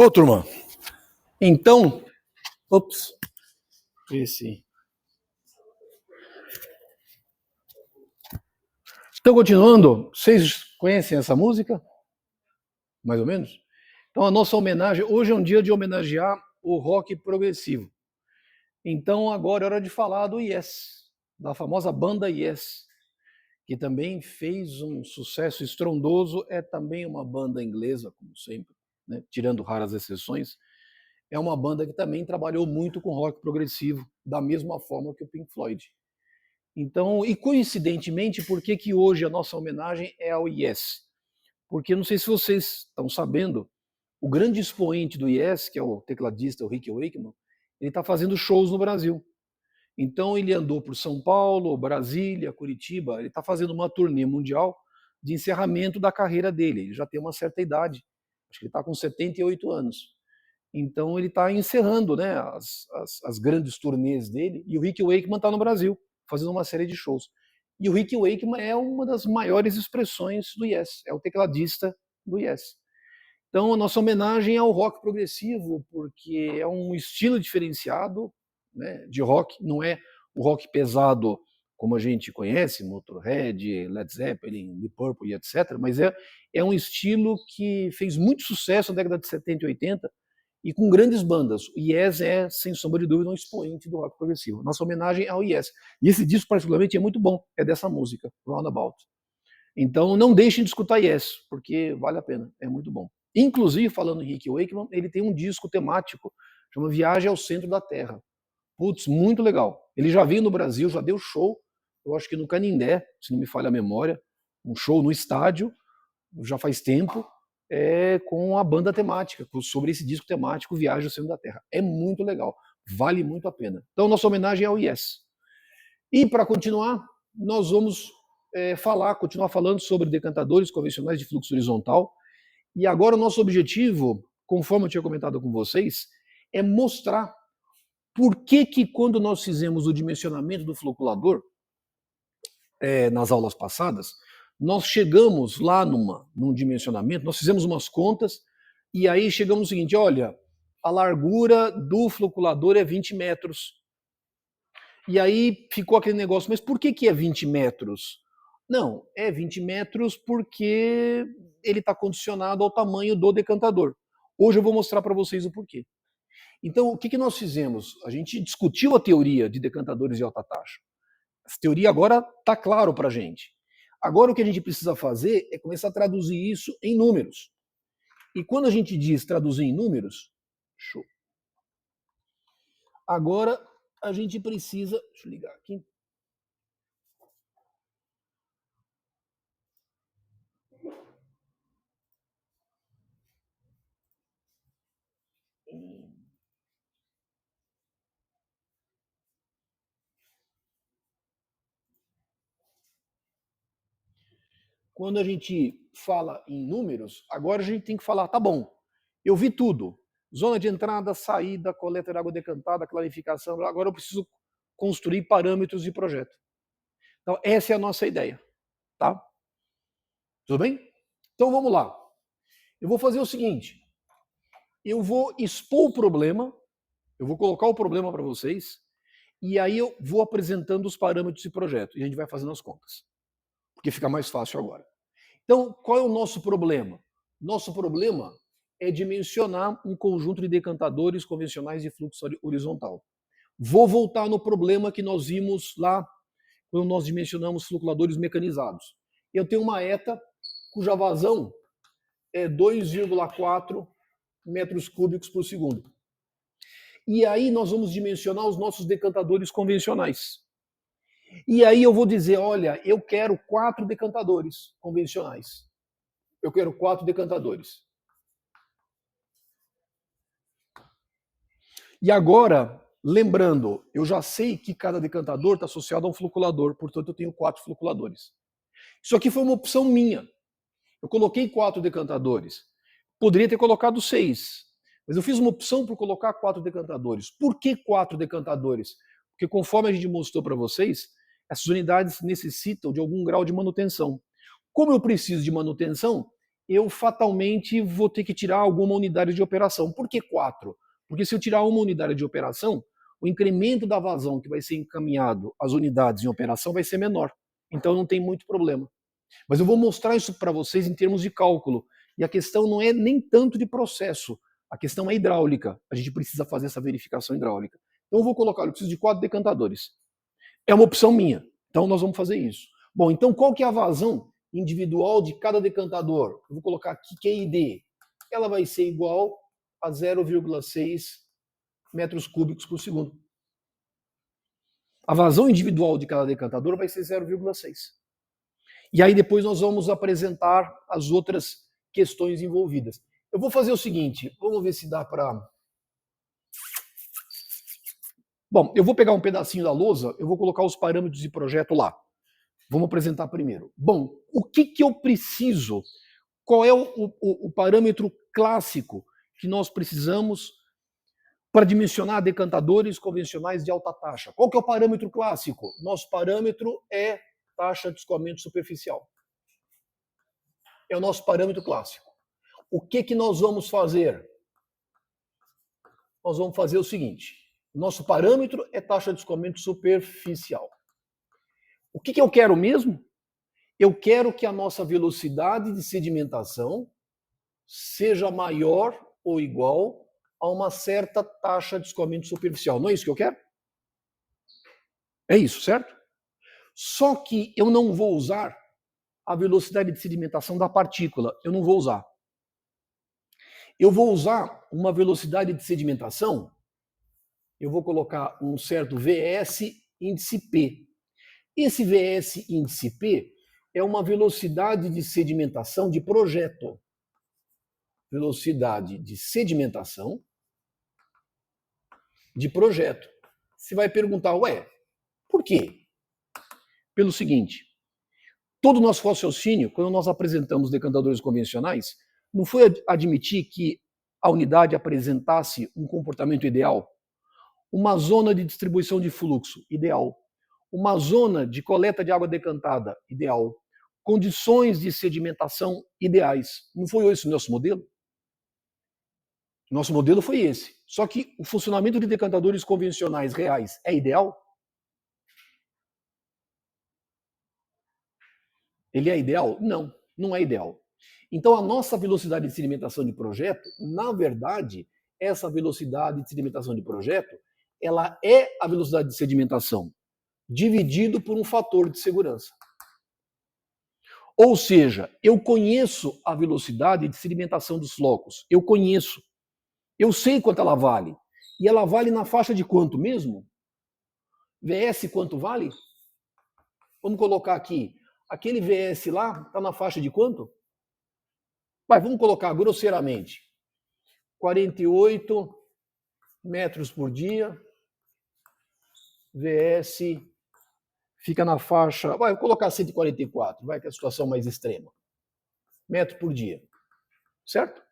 Ô, turma, então, ops, esse. Então, continuando, vocês conhecem essa música? Mais ou menos? Então, a nossa homenagem, hoje é um dia de homenagear o rock progressivo. Então, agora é hora de falar do Yes, da famosa banda Yes, que também fez um sucesso estrondoso, é também uma banda inglesa, como sempre, né? Tirando raras exceções. É uma banda que também trabalhou muito com rock progressivo, da mesma forma que o Pink Floyd. Então, e coincidentemente, por que hoje a nossa homenagem é ao Yes? Porque não sei se vocês estão sabendo, o grande expoente do Yes, que é o tecladista, o Rick Wakeman, ele está fazendo shows no Brasil. Então ele andou por São Paulo, Brasília, Curitiba, ele está fazendo uma turnê mundial de encerramento da carreira dele. Ele já tem uma certa idade, acho que ele está com 78 anos. Então ele está encerrando, né, as grandes turnês dele, e o Rick Wakeman está no Brasil, fazendo uma série de shows. E o Rick Wakeman é uma das maiores expressões do Yes, é o tecladista do Yes. Então a nossa homenagem é ao rock progressivo, porque é um estilo diferenciado, né, de rock, não é o rock pesado como a gente conhece, Motorhead, Led Zeppelin, Deep Purple e etc., mas é um estilo que fez muito sucesso na década de 70 e 80, e com grandes bandas. O Yes é, sem sombra de dúvida, um expoente do rock progressivo. Nossa homenagem ao Yes. E esse disco, particularmente, é muito bom. É dessa música, Roundabout. Então, não deixem de escutar Yes, porque vale a pena. É muito bom. Inclusive, falando em Rick Wakeman, ele tem um disco temático, chama Viagem ao Centro da Terra. Putz, muito legal. Ele já veio no Brasil, já deu show, eu acho que no Canindé, se não me falha a memória, um show no estádio, já faz tempo, com a banda temática, sobre esse disco temático Viagem ao Centro da Terra. É muito legal, vale muito a pena. Então, nossa homenagem é ao Yes. E para continuar, nós vamos continuar falando sobre decantadores convencionais de fluxo horizontal. E agora o nosso objetivo, conforme eu tinha comentado com vocês, é mostrar por que quando nós fizemos o dimensionamento do floculador, nas aulas passadas, nós chegamos lá num dimensionamento, nós fizemos umas contas, e aí chegamos no seguinte, olha, a largura do floculador é 20 metros. E aí ficou aquele negócio, mas por que é 20 metros? Não, é 20 metros porque ele está condicionado ao tamanho do decantador. Hoje eu vou mostrar para vocês o porquê. Então, o que nós fizemos? A gente discutiu a teoria de decantadores de alta taxa. Essa teoria agora está claro para a gente. Agora o que a gente precisa fazer é começar a traduzir isso em números. E quando a gente diz traduzir em números, show. Agora a gente precisa, deixa eu ligar aqui. Quando a gente fala em números, agora a gente tem que falar, tá bom, eu vi tudo. Zona de entrada, saída, coleta de água decantada, clarificação, agora eu preciso construir parâmetros de projeto. Então, essa é a nossa ideia, tá? Tudo bem? Então, vamos lá. Eu vou fazer o seguinte, eu vou expor o problema, eu vou colocar o problema para vocês, e aí eu vou apresentando os parâmetros de projeto, e a gente vai fazendo as contas, porque fica mais fácil agora. Então, qual é o nosso problema? Nosso problema é dimensionar um conjunto de decantadores convencionais de fluxo horizontal. Vou voltar no problema que nós vimos lá, quando nós dimensionamos flutuadores mecanizados. Eu tenho uma ETA cuja vazão é 2,4 metros cúbicos por segundo. E aí nós vamos dimensionar os nossos decantadores convencionais. E aí eu vou dizer, olha, eu quero 4 decantadores convencionais. Eu quero 4 decantadores. E agora, lembrando, eu já sei que cada decantador está associado a um floculador, portanto eu tenho 4 floculadores. Isso aqui foi uma opção minha. Eu coloquei 4 decantadores. Poderia ter colocado 6, mas eu fiz uma opção por colocar 4 decantadores. Por que 4 decantadores? Porque conforme a gente mostrou para vocês, essas unidades necessitam de algum grau de manutenção. Como eu preciso de manutenção, eu fatalmente vou ter que tirar alguma unidade de operação. Por que 4? Porque se eu tirar uma unidade de operação, o incremento da vazão que vai ser encaminhado às unidades em operação vai ser menor. Então não tem muito problema. Mas eu vou mostrar isso para vocês em termos de cálculo. E a questão não é nem tanto de processo, a questão é hidráulica. A gente precisa fazer essa verificação hidráulica. Então eu vou colocar, eu preciso de 4 decantadores. É uma opção minha. Então nós vamos fazer isso. Bom, então qual que é a vazão individual de cada decantador? Eu vou colocar aqui QID. Ela vai ser igual a 0,6 metros cúbicos por segundo. A vazão individual de cada decantador vai ser 0,6. E aí depois nós vamos apresentar as outras questões envolvidas. Eu vou fazer o seguinte, vamos ver se dá para... Bom, eu vou pegar um pedacinho da lousa, eu vou colocar os parâmetros de projeto lá. Vamos apresentar primeiro. Bom, o que eu preciso? Qual é o parâmetro clássico que nós precisamos para dimensionar decantadores convencionais de alta taxa? Qual que é o parâmetro clássico? Nosso parâmetro é taxa de escoamento superficial. É o nosso parâmetro clássico. O que nós vamos fazer? Nós vamos fazer o seguinte. Nosso parâmetro é taxa de escoamento superficial. O que eu quero mesmo? Eu quero que a nossa velocidade de sedimentação seja maior ou igual a uma certa taxa de escoamento superficial. Não é isso que eu quero? É isso, certo? Só que eu não vou usar a velocidade de sedimentação da partícula. Eu não vou usar. Eu vou usar uma velocidade de sedimentação, eu vou colocar um certo VS índice P. Esse VS índice P é uma velocidade de sedimentação de projeto. Velocidade de sedimentação de projeto. Você vai perguntar, ué, por quê? Pelo seguinte, todo o nosso raciocínio, quando nós apresentamos decantadores convencionais, não foi admitir que a unidade apresentasse um comportamento ideal, uma zona de distribuição de fluxo ideal, uma zona de coleta de água decantada ideal, condições de sedimentação ideais. Não foi esse o nosso modelo? Nosso modelo foi esse. Só que o funcionamento de decantadores convencionais reais é ideal? Ele é ideal? Não, não é ideal. Então, a nossa velocidade de sedimentação de projeto, na verdade, essa velocidade de sedimentação de projeto, ela é a velocidade de sedimentação dividido por um fator de segurança. Ou seja, eu conheço a velocidade de sedimentação dos flocos. Eu conheço. Eu sei quanto ela vale. E ela vale na faixa de quanto mesmo? VS quanto vale? Vamos colocar aqui. Aquele VS lá está na faixa de quanto? Vamos colocar grosseiramente. 48 metros por dia. VS fica na faixa... vou colocar 144, vai que é a situação mais extrema. Metro por dia. Certo?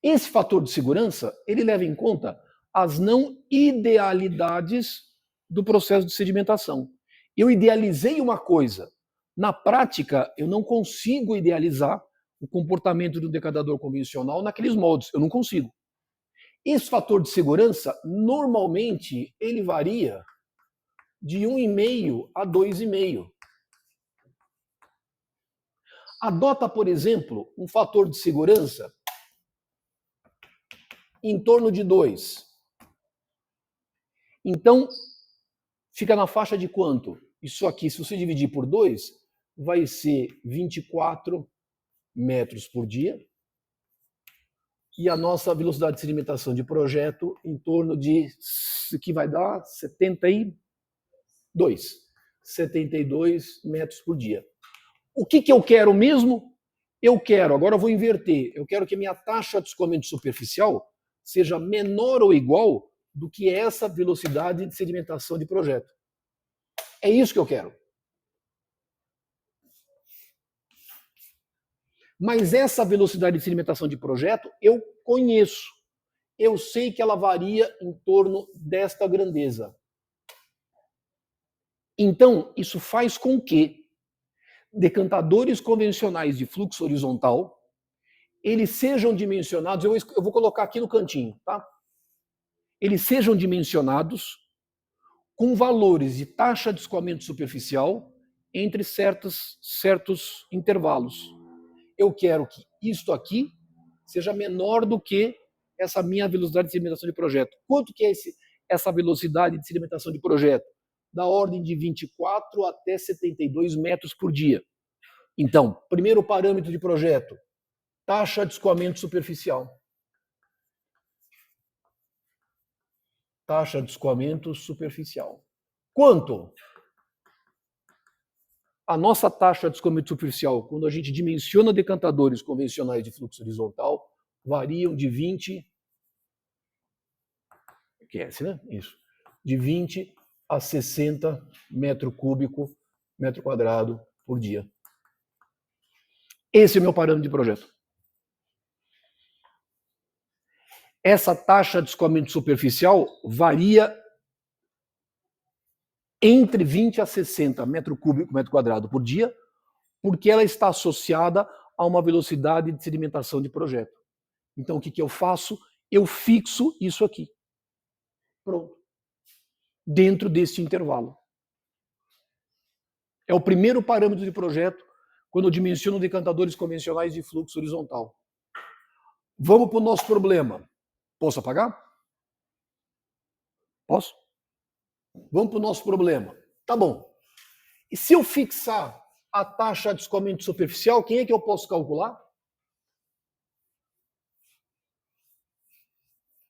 Esse fator de segurança, ele leva em conta as não idealidades do processo de sedimentação. Eu idealizei uma coisa. Na prática, eu não consigo idealizar o comportamento do decantador convencional naqueles moldes. Eu não consigo. Esse fator de segurança, normalmente, ele varia de 1,5 a 2,5. Adota, por exemplo, um fator de segurança em torno de 2. Então, fica na faixa de quanto? Isso aqui, se você dividir por 2, vai ser 24 metros por dia. E a nossa velocidade de sedimentação de projeto em torno de, que vai dar 72 metros por dia. O que eu quero mesmo? Eu quero, agora eu vou inverter, eu quero que a minha taxa de escoamento superficial seja menor ou igual do que essa velocidade de sedimentação de projeto. É isso que eu quero. Mas essa velocidade de sedimentação de projeto eu conheço. Eu sei que ela varia em torno desta grandeza. Então, isso faz com que decantadores convencionais de fluxo horizontal eles sejam dimensionados, eu vou colocar aqui no cantinho, tá? Eles sejam dimensionados com valores de taxa de escoamento superficial entre certos intervalos. Eu quero que isto aqui seja menor do que essa minha velocidade de sedimentação de projeto. Quanto que é essa velocidade de sedimentação de projeto? Da ordem de 24 até 72 metros por dia. Então, primeiro parâmetro de projeto, taxa de escoamento superficial. Taxa de escoamento superficial. Quanto? A nossa taxa de escoamento superficial, quando a gente dimensiona decantadores convencionais de fluxo horizontal, variam de 20, né? Isso. De 20 a 60 metro cúbico, metro quadrado por dia. Esse é o meu parâmetro de projeto. Essa taxa de escoamento superficial varia entre 20 a 60 metro cúbico, metro quadrado por dia, porque ela está associada a uma velocidade de sedimentação de projeto. Então, o que eu faço? Eu fixo isso aqui. Pronto. Dentro deste intervalo. É o primeiro parâmetro de projeto quando eu dimensiono decantadores convencionais de fluxo horizontal. Vamos para o nosso problema. Posso apagar? Posso? Vamos para o nosso problema. Tá bom. E se eu fixar a taxa de escoamento superficial, quem é que eu posso calcular?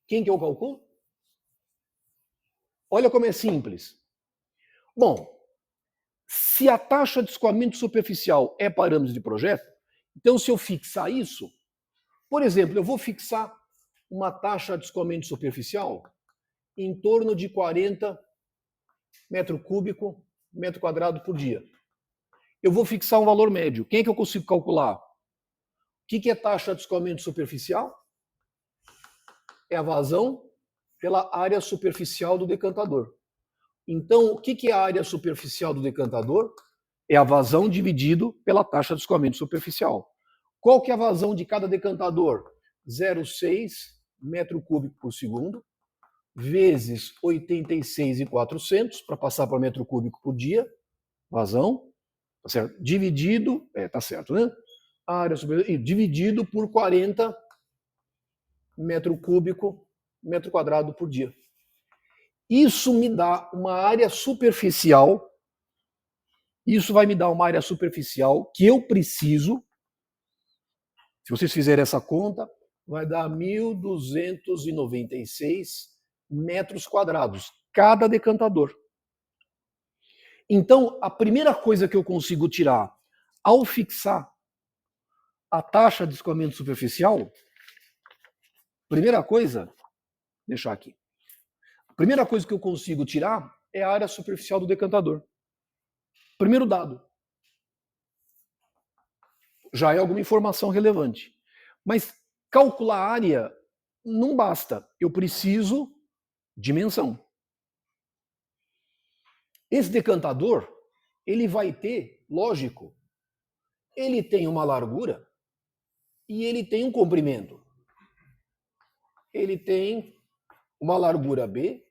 Quem que eu calculo? Olha como é simples. Bom, se a taxa de escoamento superficial é parâmetro de projeto, então se eu fixar isso, por exemplo, eu vou fixar uma taxa de escoamento superficial em torno de 40 metro cúbico, metro quadrado por dia. Eu vou fixar um valor médio. Quem é que eu consigo calcular? O que é taxa de escoamento superficial? É a vazão pela área superficial do decantador. Então, o que é a área superficial do decantador? É a vazão dividido pela taxa de escoamento superficial. Qual que é a vazão de cada decantador? 0,6 metro cúbico por segundo, vezes 86.400, para passar para metro cúbico por dia, vazão, tá certo? Dividido, tá certo, né? A área superficial, dividido por 40 metro cúbico, metro quadrado por dia. Isso me dá uma área superficial, isso vai me dar uma área superficial que eu preciso, se vocês fizerem essa conta, vai dar 1.296 metros quadrados, cada decantador. Então, a primeira coisa que eu consigo tirar ao fixar a taxa de escoamento superficial, primeira coisa, deixar aqui. A primeira coisa que eu consigo tirar é a área superficial do decantador. Primeiro dado. Já é alguma informação relevante. Mas calcular a área não basta. Eu preciso dimensão. Esse decantador, ele vai ter, lógico, ele tem uma largura e ele tem um comprimento. Ele tem uma largura B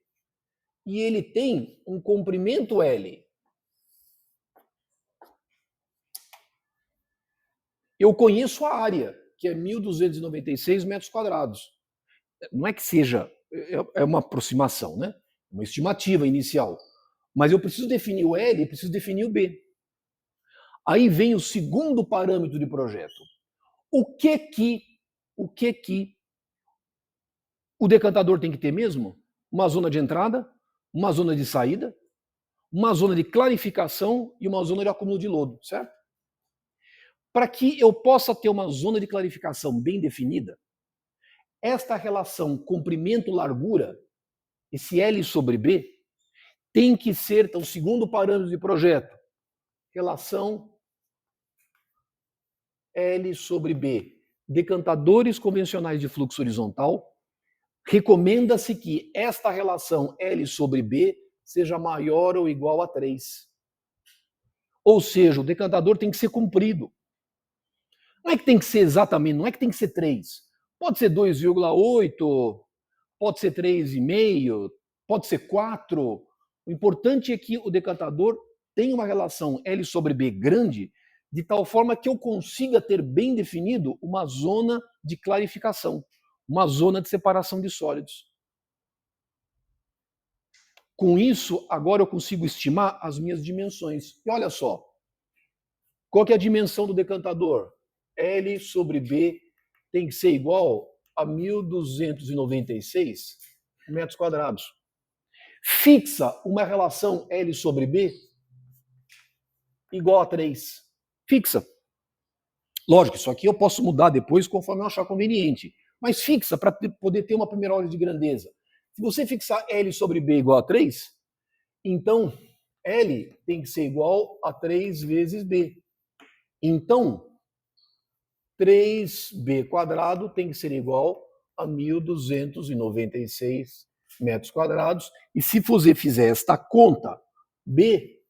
e ele tem um comprimento L. Eu conheço a área, que é 1.296 metros quadrados. Não é que seja, é uma aproximação, né? Uma estimativa inicial. Mas eu preciso definir o L e preciso definir o B. Aí vem o segundo parâmetro de projeto. O que o decantador tem que ter mesmo? Uma zona de entrada, uma zona de saída, uma zona de clarificação e uma zona de acúmulo de lodo, certo? Para que eu possa ter uma zona de clarificação bem definida, esta relação comprimento-largura, esse L sobre B, tem que ser, então, segundo parâmetro de projeto, relação L sobre B. Decantadores convencionais de fluxo horizontal, recomenda-se que esta relação L sobre B seja maior ou igual a 3. Ou seja, o decantador tem que ser comprido. Não é que tem que ser exatamente, não é que tem que ser 3. Pode ser 2,8, pode ser 3,5, pode ser 4. O importante é que o decantador tenha uma relação L sobre B grande, de tal forma que eu consiga ter bem definido uma zona de clarificação, uma zona de separação de sólidos. Com isso, agora eu consigo estimar as minhas dimensões. E olha só, qual que é a dimensão do decantador? L sobre B tem que ser igual a 1.296 metros quadrados. Fixa uma relação L sobre B igual a 3. Fixa. Lógico, isso aqui eu posso mudar depois conforme eu achar conveniente. Mas fixa para poder ter uma primeira ordem de grandeza. Se você fixar L sobre B igual a 3, então L tem que ser igual a 3 vezes B. Então, 3B quadrado tem que ser igual a 1.296 metros quadrados. E se você fizer esta conta, B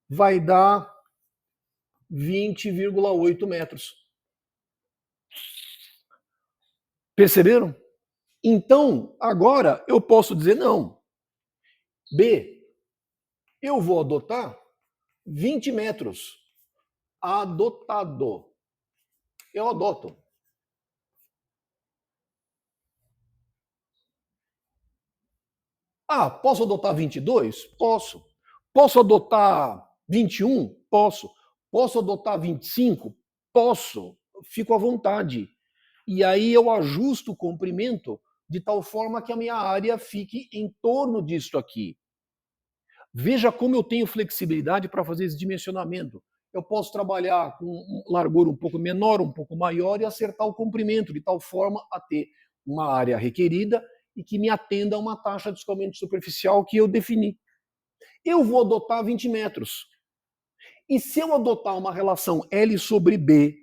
vai dar 20,8 metros. Perceberam? Então, agora eu posso dizer não. B, eu vou adotar 20 metros. Adotado. Eu adoto. Ah, posso adotar 22? Posso. Posso adotar 21? Posso. Posso adotar 25? Posso. Fico à vontade. E aí eu ajusto o comprimento de tal forma que a minha área fique em torno disso aqui. Veja como eu tenho flexibilidade para fazer esse dimensionamento. Eu posso trabalhar com largura um pouco menor, um pouco maior e acertar o comprimento de tal forma a ter uma área requerida e que me atenda a uma taxa de escoamento superficial que eu defini. Eu vou adotar 20 metros. E se eu adotar uma relação L sobre B,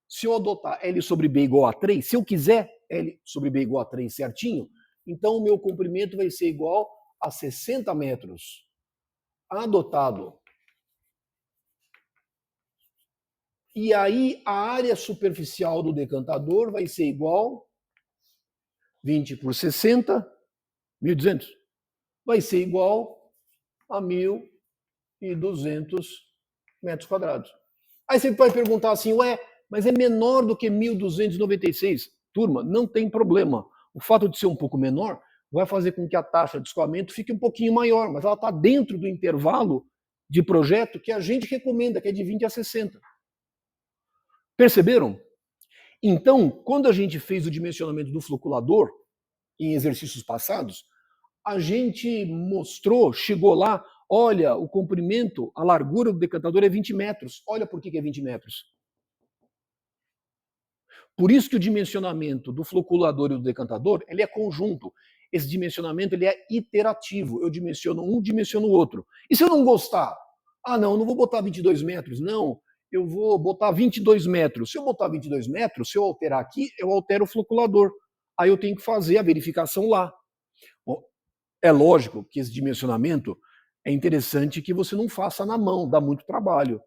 se eu adotar L sobre B igual a 3, se eu quiser L sobre B igual a 3 certinho, então o meu comprimento vai ser igual a 60 metros. Adotado. E aí a área superficial do decantador vai ser igual 20 por 60, 1.200. Vai ser igual a 1.200 metros quadrados. Aí você vai perguntar assim, ué, mas é menor do que 1.296. Turma, não tem problema. O fato de ser um pouco menor vai fazer com que a taxa de escoamento fique um pouquinho maior, mas ela está dentro do intervalo de projeto que a gente recomenda, que é de 20 a 60. Perceberam? Então, quando a gente fez o dimensionamento do floculador, em exercícios passados, a gente mostrou, chegou lá, olha, o comprimento, a largura do decantador é 20 metros. Olha por que é 20 metros. Por isso que o dimensionamento do floculador e do decantador, ele é conjunto. Esse dimensionamento ele é iterativo. Eu dimensiono um, dimensiono o outro. E se eu não gostar? Ah, não vou botar 22 metros. Não, eu vou botar 22 metros. Se eu botar 22 metros, se eu alterar aqui, eu altero o floculador. Aí eu tenho que fazer a verificação lá. Bom, é lógico que esse dimensionamento é interessante que você não faça na mão, dá muito trabalho.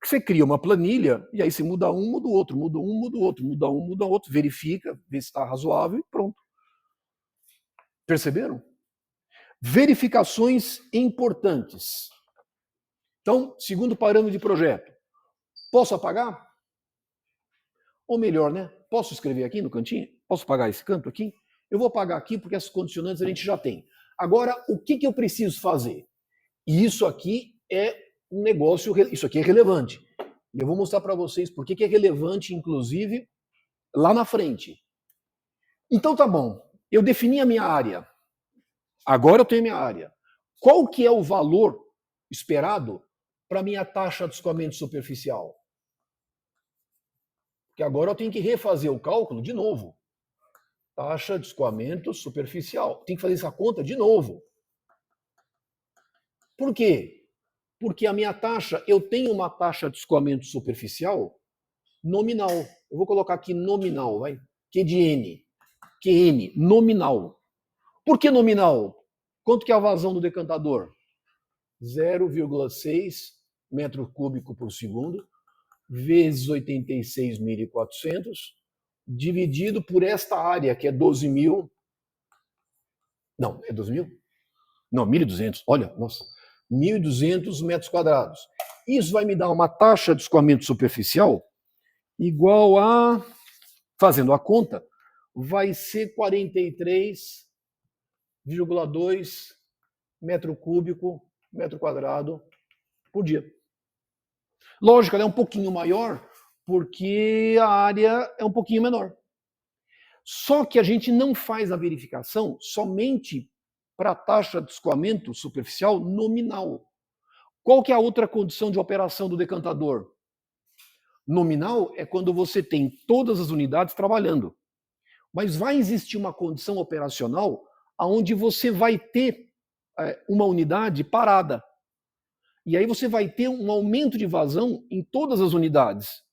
Você cria uma planilha e aí você muda um, muda o outro, muda um, muda o outro, muda um, muda o outro, verifica, vê se está razoável e pronto. Perceberam? Verificações importantes. Então, segundo parâmetro de projeto, posso apagar? Ou melhor, né? Posso escrever aqui no cantinho? Posso apagar esse canto aqui? Eu vou apagar aqui porque essas condicionantes a gente já tem. Agora, o que eu preciso fazer? E isso aqui é um negócio, isso aqui é relevante. E eu vou mostrar para vocês por que é relevante, inclusive, lá na frente. Então tá bom, eu defini a minha área. Agora eu tenho minha área. Qual que é o valor esperado para minha taxa de escoamento superficial? Porque agora eu tenho que refazer o cálculo de novo. Taxa de escoamento superficial. Tem que fazer essa conta de novo. Por quê? Porque a minha taxa, eu tenho uma taxa de escoamento superficial nominal. Eu vou colocar aqui nominal, vai? Q de N. QN, nominal. Por que nominal? Quanto que é a vazão do decantador? 0,6 metro cúbico por segundo. vezes 86.400, dividido por esta área, que é 12.000. Não, é 12.000? Não, 1.200. Olha, nossa, 1.200 metros quadrados. Isso vai me dar uma taxa de escoamento superficial igual a, fazendo a conta, vai ser 43,2 metro cúbico, metro quadrado por dia. Lógico, ela é um pouquinho maior, porque a área é um pouquinho menor. Só que a gente não faz a verificação somente para a taxa de escoamento superficial nominal. Qual que é a outra condição de operação do decantador? Nominal é quando você tem todas as unidades trabalhando. Mas vai existir uma condição operacional onde você vai ter uma unidade parada. E aí você vai ter um aumento de vazão em todas as unidades.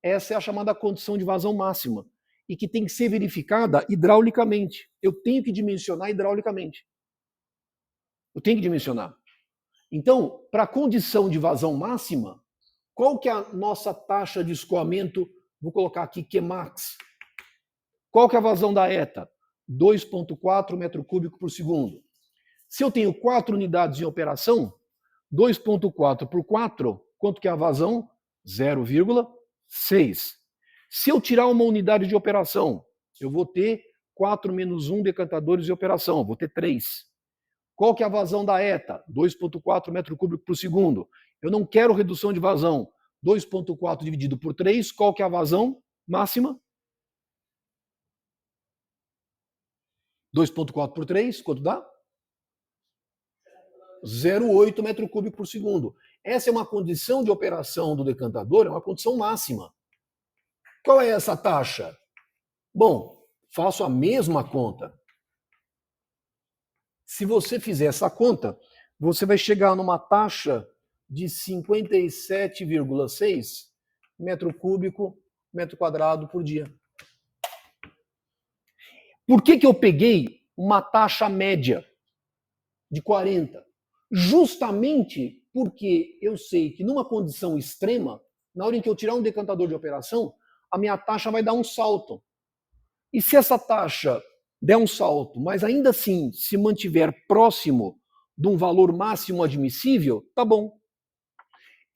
Essa é a chamada condição de vazão máxima, e que tem que ser verificada hidraulicamente. Eu tenho que dimensionar hidraulicamente. Eu tenho que dimensionar. Então, para a condição de vazão máxima, qual que é a nossa taxa de escoamento? Vou colocar aqui Qmax. Qual que é a vazão da ETA? 2,4 metro cúbico por segundo. Se eu tenho 4 unidades em operação, 2,4 por 4, quanto que é a vazão? 0,6. Se eu tirar uma unidade de operação, eu vou ter 4 menos 1 decantadores de operação, vou ter 3. Qual que é a vazão da ETA? 2,4 metro cúbico por segundo. Eu não quero redução de vazão. 2,4 dividido por 3, qual que é a vazão máxima? 2,4 por 3, quanto dá? 0,8 metro cúbico por segundo. Essa é uma condição de operação do decantador, é uma condição máxima. Qual é essa taxa? Bom, faço a mesma conta. Se você fizer essa conta, você vai chegar numa taxa de 57,6 metro cúbico, metro quadrado por dia. Por que eu peguei uma taxa média de 40? Justamente porque eu sei que numa condição extrema, na hora em que eu tirar um decantador de operação, a minha taxa vai dar um salto. E se essa taxa der um salto, mas ainda assim se mantiver próximo de um valor máximo admissível, tá bom.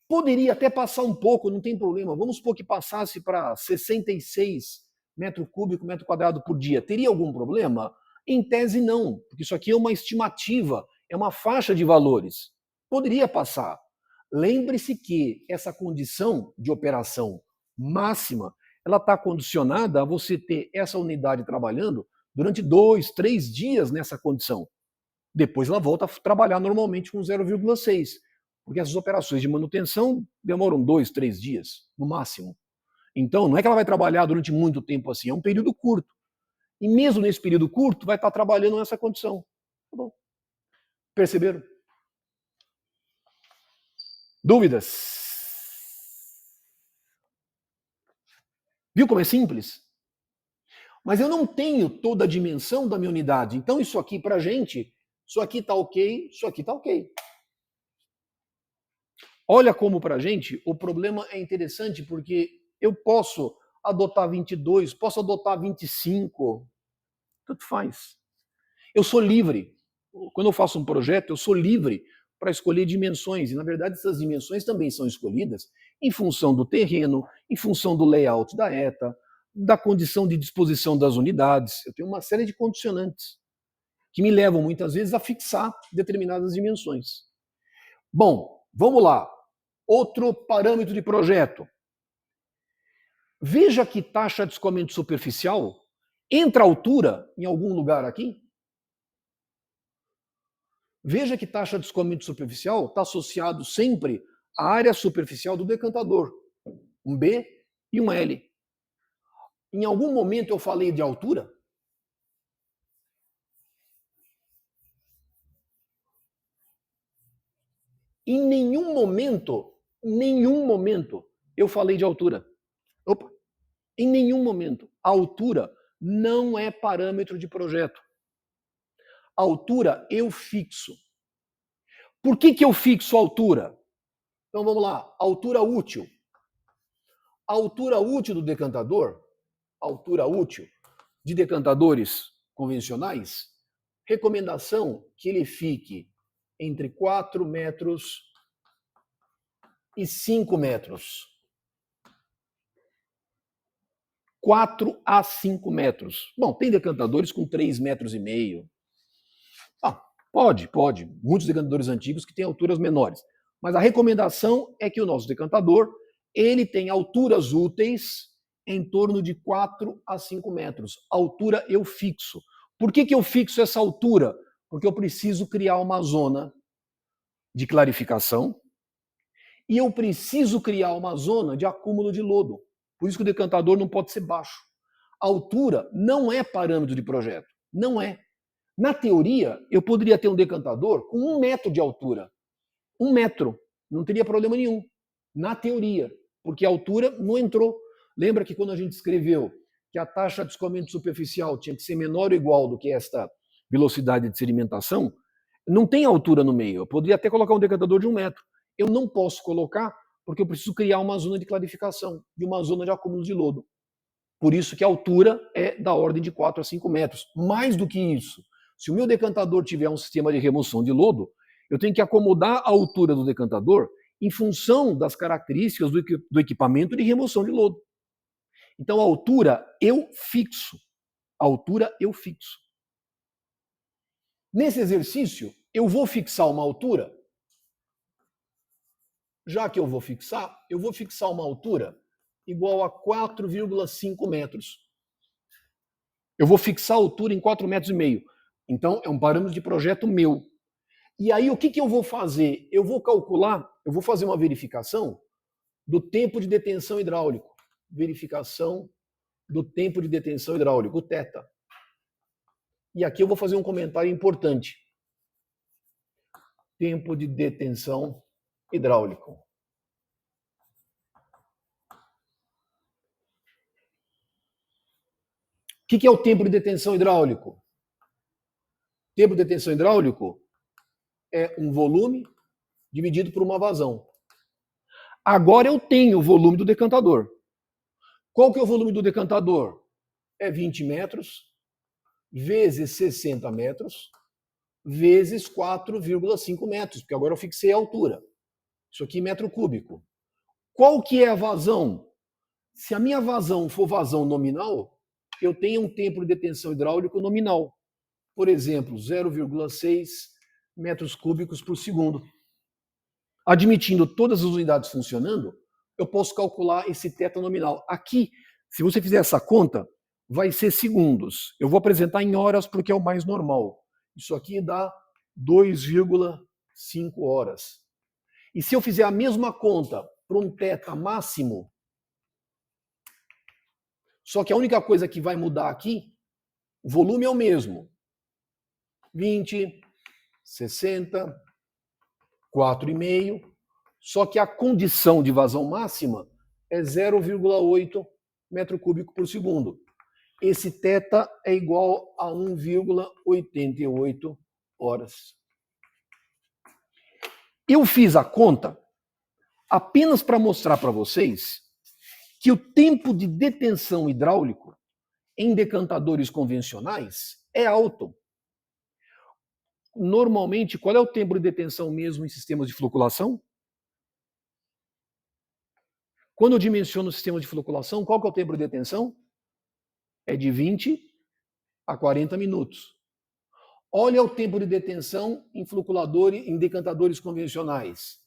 Poderia até passar um pouco, não tem problema. Vamos supor que passasse para 66 metro cúbico, metro quadrado por dia. Teria algum problema? Em tese, não, porque isso aqui é uma estimativa, é uma faixa de valores. Poderia passar. Lembre-se que essa condição de operação máxima, ela está condicionada a você ter essa unidade trabalhando durante 2, 3 dias nessa condição. Depois ela volta a trabalhar normalmente com 0,6. Porque essas operações de manutenção demoram 2, 3 dias, no máximo. Então, não é que ela vai trabalhar durante muito tempo assim, é um período curto. E mesmo nesse período curto, vai estar trabalhando nessa condição. Tá bom. Perceberam? Dúvidas? Viu como é simples? Mas eu não tenho toda a dimensão da minha unidade. Então, isso aqui para a gente, isso aqui está ok, isso aqui está ok. Olha como para a gente o problema é interessante, porque eu posso adotar 22, posso adotar 25, tanto faz. Eu sou livre. Quando eu faço um projeto, eu sou livre para escolher dimensões. E, na verdade, essas dimensões também são escolhidas em função do terreno, em função do layout da ETA, da condição de disposição das unidades. Eu tenho uma série de condicionantes que me levam, muitas vezes, a fixar determinadas dimensões. Bom, vamos lá. Outro parâmetro de projeto. Veja que taxa de escoamento superficial entra a altura em algum lugar aqui. Veja que taxa de escoamento superficial está associado sempre à área superficial do decantador, um B e um L. Em algum momento eu falei de altura? Em nenhum momento eu falei de altura. Opa, em nenhum momento. A altura não é parâmetro de projeto. A altura eu fixo. Por que eu fixo a altura? Então vamos lá, altura útil. A altura útil do decantador, altura útil de decantadores convencionais, recomendação que ele fique entre 4 metros e 5 metros. 4 a 5 metros. Bom, tem decantadores com 3,5 metros. Pode. Muitos decantadores antigos que têm alturas menores. Mas a recomendação é que o nosso decantador ele tem alturas úteis em torno de 4 a 5 metros. Altura eu fixo. Por que eu fixo essa altura? Porque eu preciso criar uma zona de clarificação e eu preciso criar uma zona de acúmulo de lodo. Por isso que o decantador não pode ser baixo. A altura não é parâmetro de projeto. Não é. Na teoria, eu poderia ter um decantador com 1 metro de altura. 1 metro. Não teria problema nenhum. Na teoria. Porque a altura não entrou. Lembra que quando a gente escreveu que a taxa de escoamento superficial tinha que ser menor ou igual do que esta velocidade de sedimentação, não tem altura no meio. Eu poderia até colocar um decantador de 1 metro. Eu não posso colocar porque eu preciso criar uma zona de clarificação e uma zona de acúmulo de lodo. Por isso que a altura é da ordem de 4 a 5 metros. Mais do que isso, se o meu decantador tiver um sistema de remoção de lodo, eu tenho que acomodar a altura do decantador em função das características do equipamento de remoção de lodo. Então, a altura eu fixo. A altura eu fixo. Nesse exercício, eu vou fixar uma altura. Já que eu vou fixar uma altura igual a 4,5 metros. Eu vou fixar a altura em 4,5 metros. Então, é um parâmetro de projeto meu. E aí, o que eu vou fazer? Eu vou calcular, eu vou fazer uma verificação do tempo de detenção hidráulico. Verificação do tempo de detenção hidráulico, o θ. E aqui eu vou fazer um comentário importante. Tempo de detenção hidráulico. O que é o tempo de detenção hidráulico? Tempo de detenção hidráulico é um volume dividido por uma vazão. Agora eu tenho o volume do decantador. Qual que é o volume do decantador? É 20 metros vezes 60 metros vezes 4,5 metros, porque agora eu fixei a altura. Isso aqui é metro cúbico. Qual que é a vazão? Se a minha vazão for vazão nominal, eu tenho um tempo de detenção hidráulico nominal. Por exemplo, 0,6 metros cúbicos por segundo. Admitindo todas as unidades funcionando, eu posso calcular esse θ nominal. Aqui, se você fizer essa conta, vai ser segundos. Eu vou apresentar em horas porque é o mais normal. Isso aqui dá 2,5 horas. E se eu fizer a mesma conta para um θ máximo, só que a única coisa que vai mudar aqui, o volume é o mesmo. 20, 60, 4,5, só que a condição de vazão máxima é 0,8 metro cúbico por segundo. Esse θ é igual a 1,88 horas. Eu fiz a conta apenas para mostrar para vocês que o tempo de detenção hidráulico em decantadores convencionais é alto. Normalmente, qual é o tempo de detenção mesmo em sistemas de floculação? Quando eu dimensiono o sistema de floculação, qual que é o tempo de detenção? É de 20 a 40 minutos. Olha o tempo de detenção em decantadores convencionais.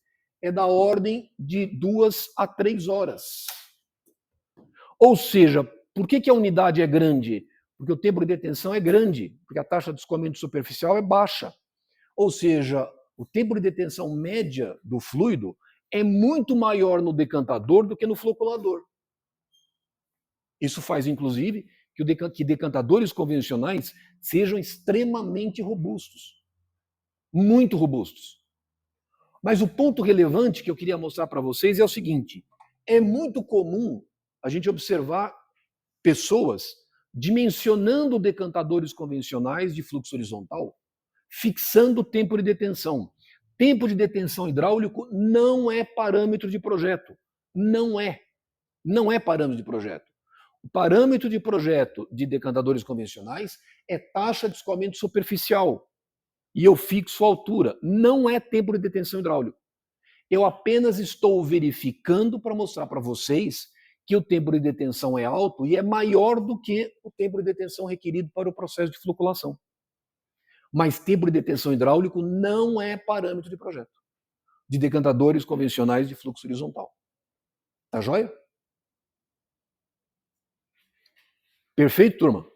É da ordem de 2 a 3 horas. Ou seja, por que a unidade é grande? Porque o tempo de detenção é grande, porque a taxa de escoamento superficial é baixa. Ou seja, o tempo de detenção média do fluido é muito maior no decantador do que no floculador. Isso faz, inclusive, que decantadores convencionais sejam extremamente robustos. Muito robustos. Mas o ponto relevante que eu queria mostrar para vocês é o seguinte: é muito comum a gente observar pessoas dimensionando decantadores convencionais de fluxo horizontal, fixando o tempo de detenção. Tempo de detenção hidráulico não é parâmetro de projeto. Não é. Não é parâmetro de projeto. O parâmetro de projeto de decantadores convencionais é taxa de escoamento superficial. E eu fixo a altura. Não é tempo de detenção hidráulico. Eu apenas estou verificando para mostrar para vocês que o tempo de detenção é alto e é maior do que o tempo de detenção requerido para o processo de floculação. Mas tempo de detenção hidráulico não é parâmetro de projeto de decantadores convencionais de fluxo horizontal. Tá joia? Perfeito, turma?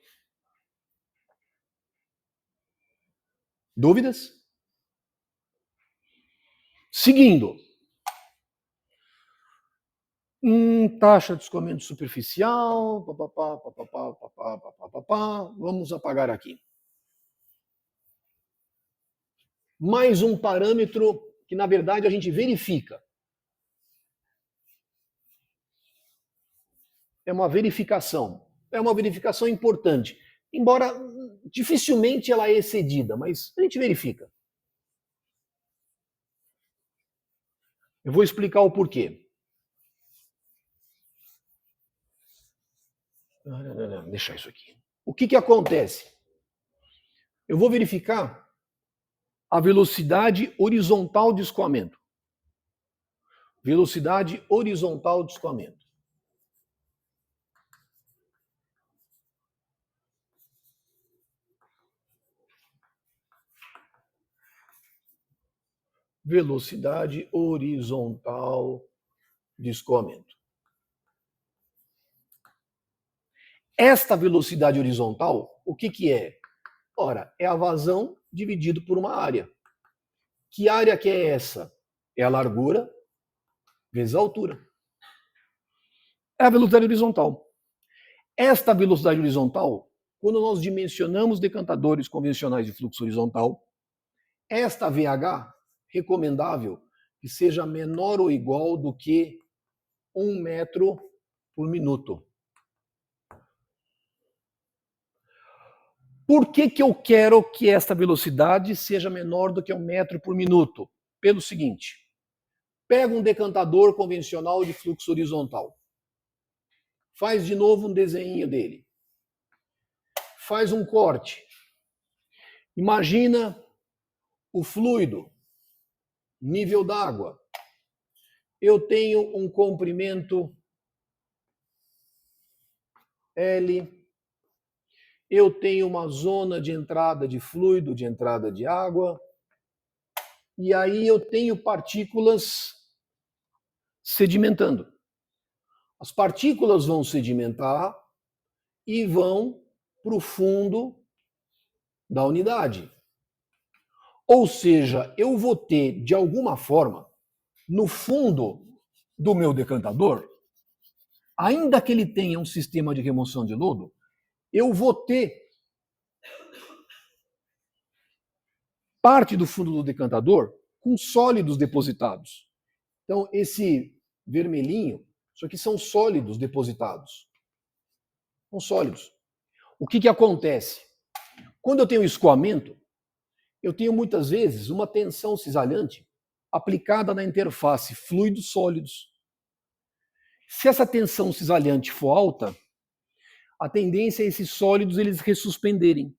Dúvidas? Seguindo. Taxa de escoamento superficial, vamos apagar aqui. Mais um parâmetro que, na verdade, a gente verifica. É uma verificação. É uma verificação importante. Embora dificilmente ela é excedida, mas a gente verifica. Eu vou explicar o porquê. Deixa isso aqui. O que acontece? Eu vou verificar a velocidade horizontal de escoamento. Velocidade horizontal de escoamento. Velocidade horizontal de escoamento. Esta velocidade horizontal, o que é? Ora, é a vazão dividido por uma área. Que área que é essa? É a largura vezes a altura. É a velocidade horizontal. Esta velocidade horizontal, quando nós dimensionamos decantadores convencionais de fluxo horizontal, esta VH, recomendável que seja menor ou igual do que 1 metro por minuto. Por que eu quero que esta velocidade seja menor do que 1 metro por minuto? Pelo seguinte, pega um decantador convencional de fluxo horizontal, faz de novo um desenho dele, faz um corte, imagina o fluido, nível d'água. Eu tenho um comprimento L, eu tenho uma zona de entrada de fluido, de entrada de água, e aí eu tenho partículas sedimentando. As partículas vão sedimentar e vão para o fundo da unidade. Ou seja, eu vou ter, de alguma forma, no fundo do meu decantador, ainda que ele tenha um sistema de remoção de lodo, eu vou ter parte do fundo do decantador com sólidos depositados. Então, esse vermelhinho, isso aqui são sólidos depositados. São sólidos. O que acontece? Quando eu tenho escoamento, eu tenho muitas vezes uma tensão cisalhante aplicada na interface fluidos sólidos. Se essa tensão cisalhante for alta, a tendência é esses sólidos eles ressuspenderem.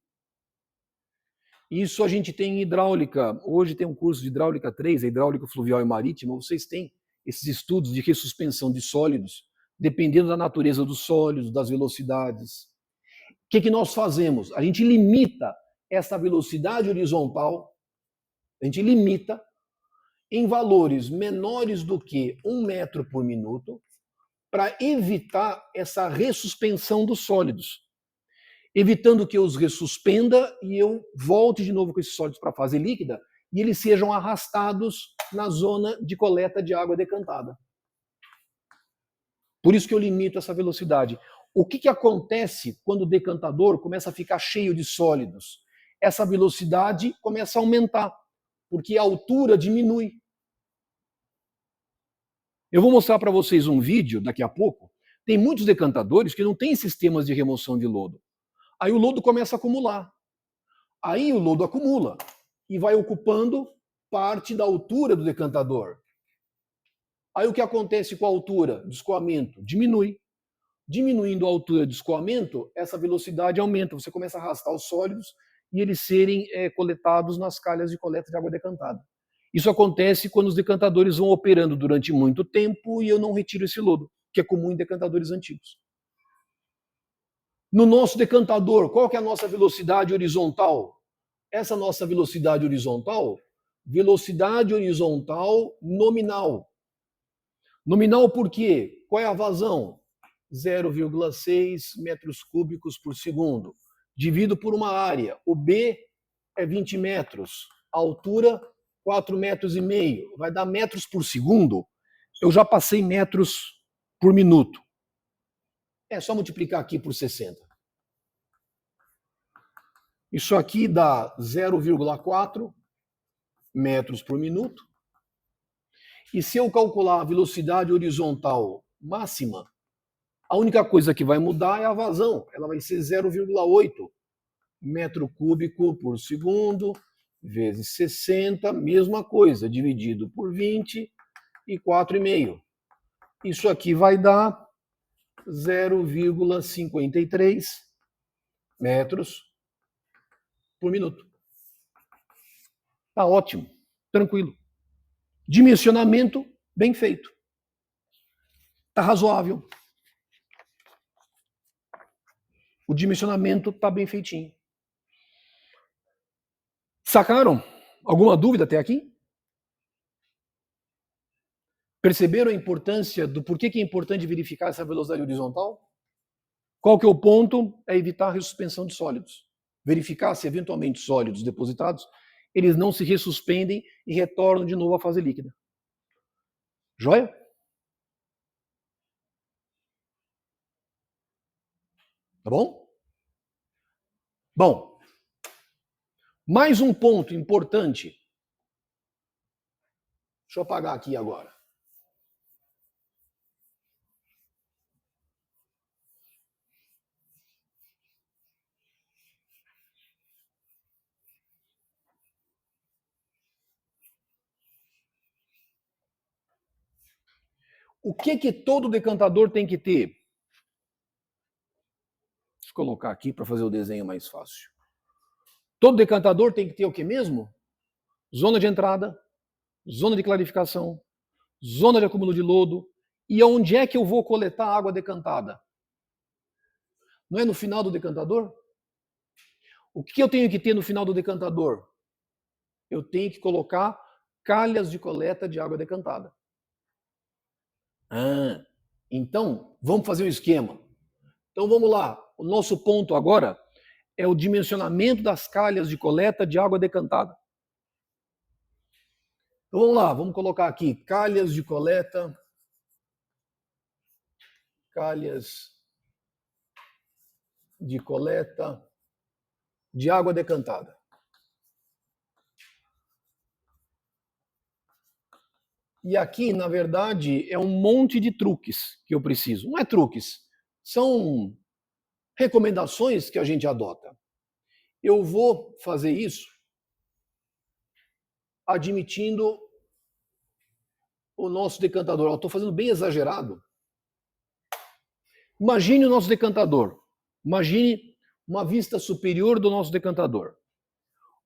Isso a gente tem em hidráulica. Hoje tem um curso de hidráulica 3, a hidráulica fluvial e marítima. Vocês têm esses estudos de ressuspensão de sólidos, dependendo da natureza dos sólidos, das velocidades. O que nós fazemos? A gente limita essa velocidade horizontal, a gente limita em valores menores do que 1 metro por minuto, para evitar essa ressuspensão dos sólidos, evitando que eu os ressuspenda e eu volte de novo com esses sólidos para a fase líquida e eles sejam arrastados na zona de coleta de água decantada. Por isso que eu limito essa velocidade. O que acontece quando o decantador começa a ficar cheio de sólidos? Essa velocidade começa a aumentar, porque a altura diminui. Eu vou mostrar para vocês um vídeo daqui a pouco. Tem muitos decantadores que não têm sistemas de remoção de lodo. Aí o lodo começa a acumular. Aí o lodo acumula e vai ocupando parte da altura do decantador. Aí o que acontece com a altura de escoamento? Diminui. Diminuindo a altura de escoamento, essa velocidade aumenta. Você começa a arrastar os sólidos e eles serem coletados nas calhas de coleta de água decantada. Isso acontece quando os decantadores vão operando durante muito tempo e eu não retiro esse lodo, que é comum em decantadores antigos. No nosso decantador, qual que é a nossa velocidade horizontal? Essa nossa velocidade horizontal nominal. Nominal por quê? Qual é a vazão? 0,6 metros cúbicos por segundo. Divido por uma área. O B é 20 metros. A altura, 4,5 metros. Vai dar metros por segundo. Eu já passei metros por minuto. É só multiplicar aqui por 60. Isso aqui dá 0,4 metros por minuto. E se eu calcular a velocidade horizontal máxima, a única coisa que vai mudar é a vazão. Ela vai ser 0,8 metro cúbico por segundo, vezes 60, mesma coisa, dividido por 20 e 4,5. Isso aqui vai dar 0,53 metros por minuto. Tá ótimo, tranquilo. Dimensionamento bem feito. Tá razoável. O dimensionamento tá bem feitinho. Sacaram? Alguma dúvida até aqui? Perceberam a importância do porquê que é importante verificar essa velocidade horizontal? Qual que é o ponto? É evitar a ressuspensão de sólidos. Verificar se eventualmente sólidos depositados, eles não se ressuspendem e retornam de novo à fase líquida. Joia? Tá bom? Bom, mais um ponto importante. Deixa eu apagar aqui agora. O que todo decantador tem que ter? Deixa eu colocar aqui para fazer o desenho mais fácil. Todo decantador tem que ter o que mesmo? Zona de entrada, zona de clarificação, zona de acúmulo de lodo. E onde é que eu vou coletar a água decantada? Não é no final do decantador? O que eu tenho que ter no final do decantador? Eu tenho que colocar calhas de coleta de água decantada. Então, vamos fazer um esquema. Então, vamos lá. O nosso ponto agora é o dimensionamento das calhas de coleta de água decantada. Então, vamos lá. Vamos colocar aqui calhas de coleta. Calhas de coleta de água decantada. E aqui, na verdade, é um monte de truques que eu preciso. Não é truques, são recomendações que a gente adota. Eu vou fazer isso admitindo o nosso decantador. Eu estou fazendo bem exagerado. Imagine o nosso decantador. Imagine uma vista superior do nosso decantador.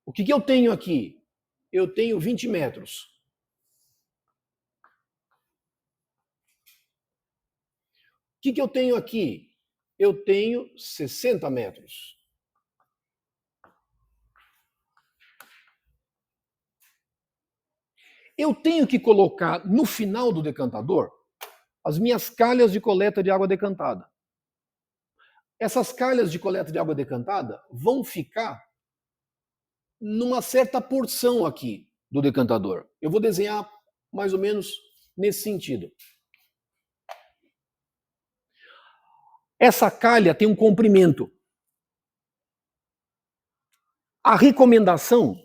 O que eu tenho aqui? Eu tenho 20 metros. O que eu tenho aqui? Eu tenho 60 metros. Eu tenho que colocar no final do decantador as minhas calhas de coleta de água decantada. Essas calhas de coleta de água decantada vão ficar numa certa porção aqui do decantador. Eu vou desenhar mais ou menos nesse sentido. Essa calha tem um comprimento. A recomendação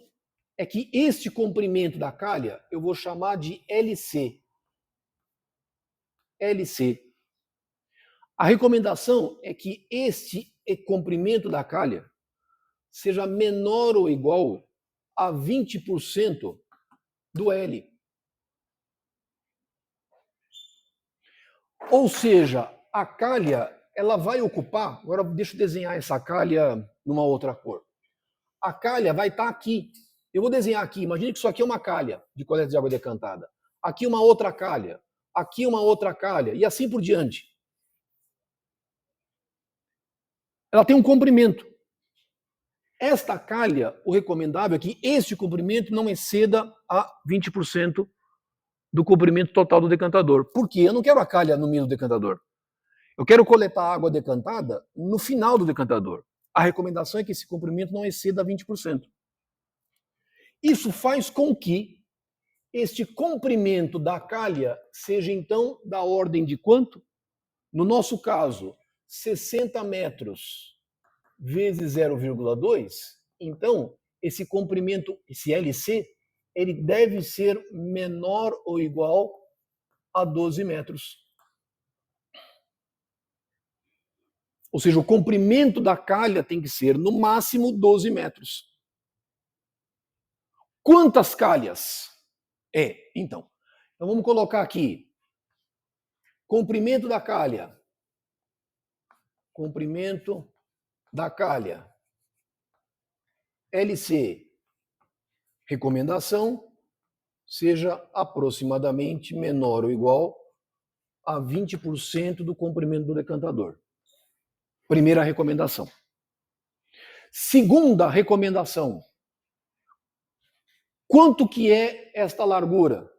é que este comprimento da calha eu vou chamar de LC. LC. A recomendação é que este comprimento da calha seja menor ou igual a 20% do L. Ou seja, a calha, ela vai ocupar, agora deixa eu desenhar essa calha numa outra cor. A calha vai estar aqui. Eu vou desenhar aqui, imagine que isso aqui é uma calha de coleta de água decantada. Aqui uma outra calha, aqui uma outra calha, e assim por diante. Ela tem um comprimento. Esta calha, o recomendável é que este comprimento não exceda a 20% do comprimento total do decantador. Por quê? Eu não quero a calha no meio do decantador. Eu quero coletar a água decantada no final do decantador. A recomendação é que esse comprimento não exceda 20%. Isso faz com que este comprimento da calha seja, então, da ordem de quanto? No nosso caso, 60 metros vezes 0,2. Então, esse comprimento, esse LC, ele deve ser menor ou igual a 12 metros. Ou seja, o comprimento da calha tem que ser, no máximo, 12 metros. Quantas calhas? Então vamos colocar aqui. Comprimento da calha. Comprimento da calha. LC. Recomendação seja aproximadamente menor ou igual a 20% do comprimento do decantador. Primeira recomendação. Segunda recomendação. Quanto que é esta largura?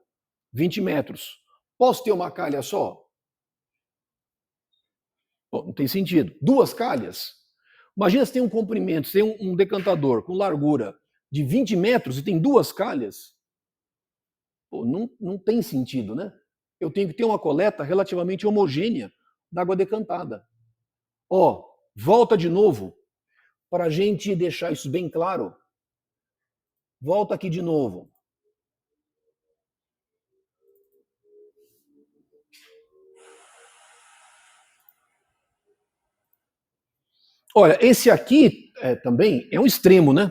20 metros. Posso ter uma calha só? Bom, não tem sentido. Duas calhas? Imagina se tem um comprimento, se tem um decantador com largura de 20 metros e tem duas calhas. Pô, não tem sentido, né? Eu tenho que ter uma coleta relativamente homogênea da água decantada. Volta de novo, para a gente deixar isso bem claro. Volta aqui de novo. Olha, esse aqui também é um extremo, né?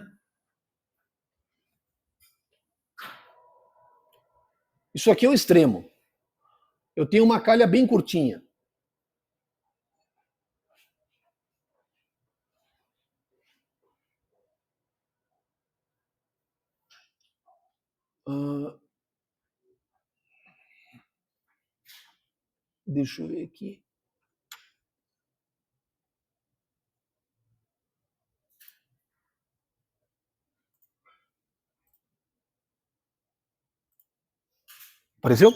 Isso aqui é um extremo. Eu tenho uma calha bem curtinha. Deixa eu ver aqui. Apareceu?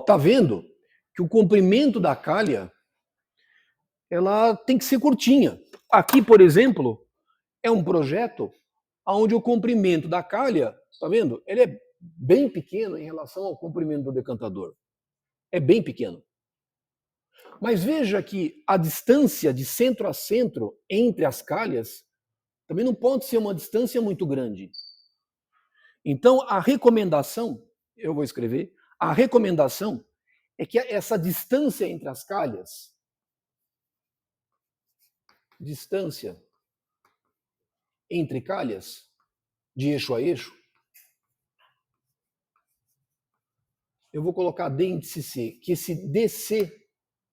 Tá vendo que o comprimento da calha ela tem que ser curtinha. Aqui, por exemplo, é um projeto onde o comprimento da calha, tá vendo? Ele é bem pequeno em relação ao comprimento do decantador. É bem pequeno. Mas veja que a distância de centro a centro entre as calhas também não pode ser uma distância muito grande. Então, a recomendação, eu vou escrever, a recomendação é que essa distância entre as calhas, distância entre calhas, de eixo a eixo, eu vou colocar D índice C, que esse DC,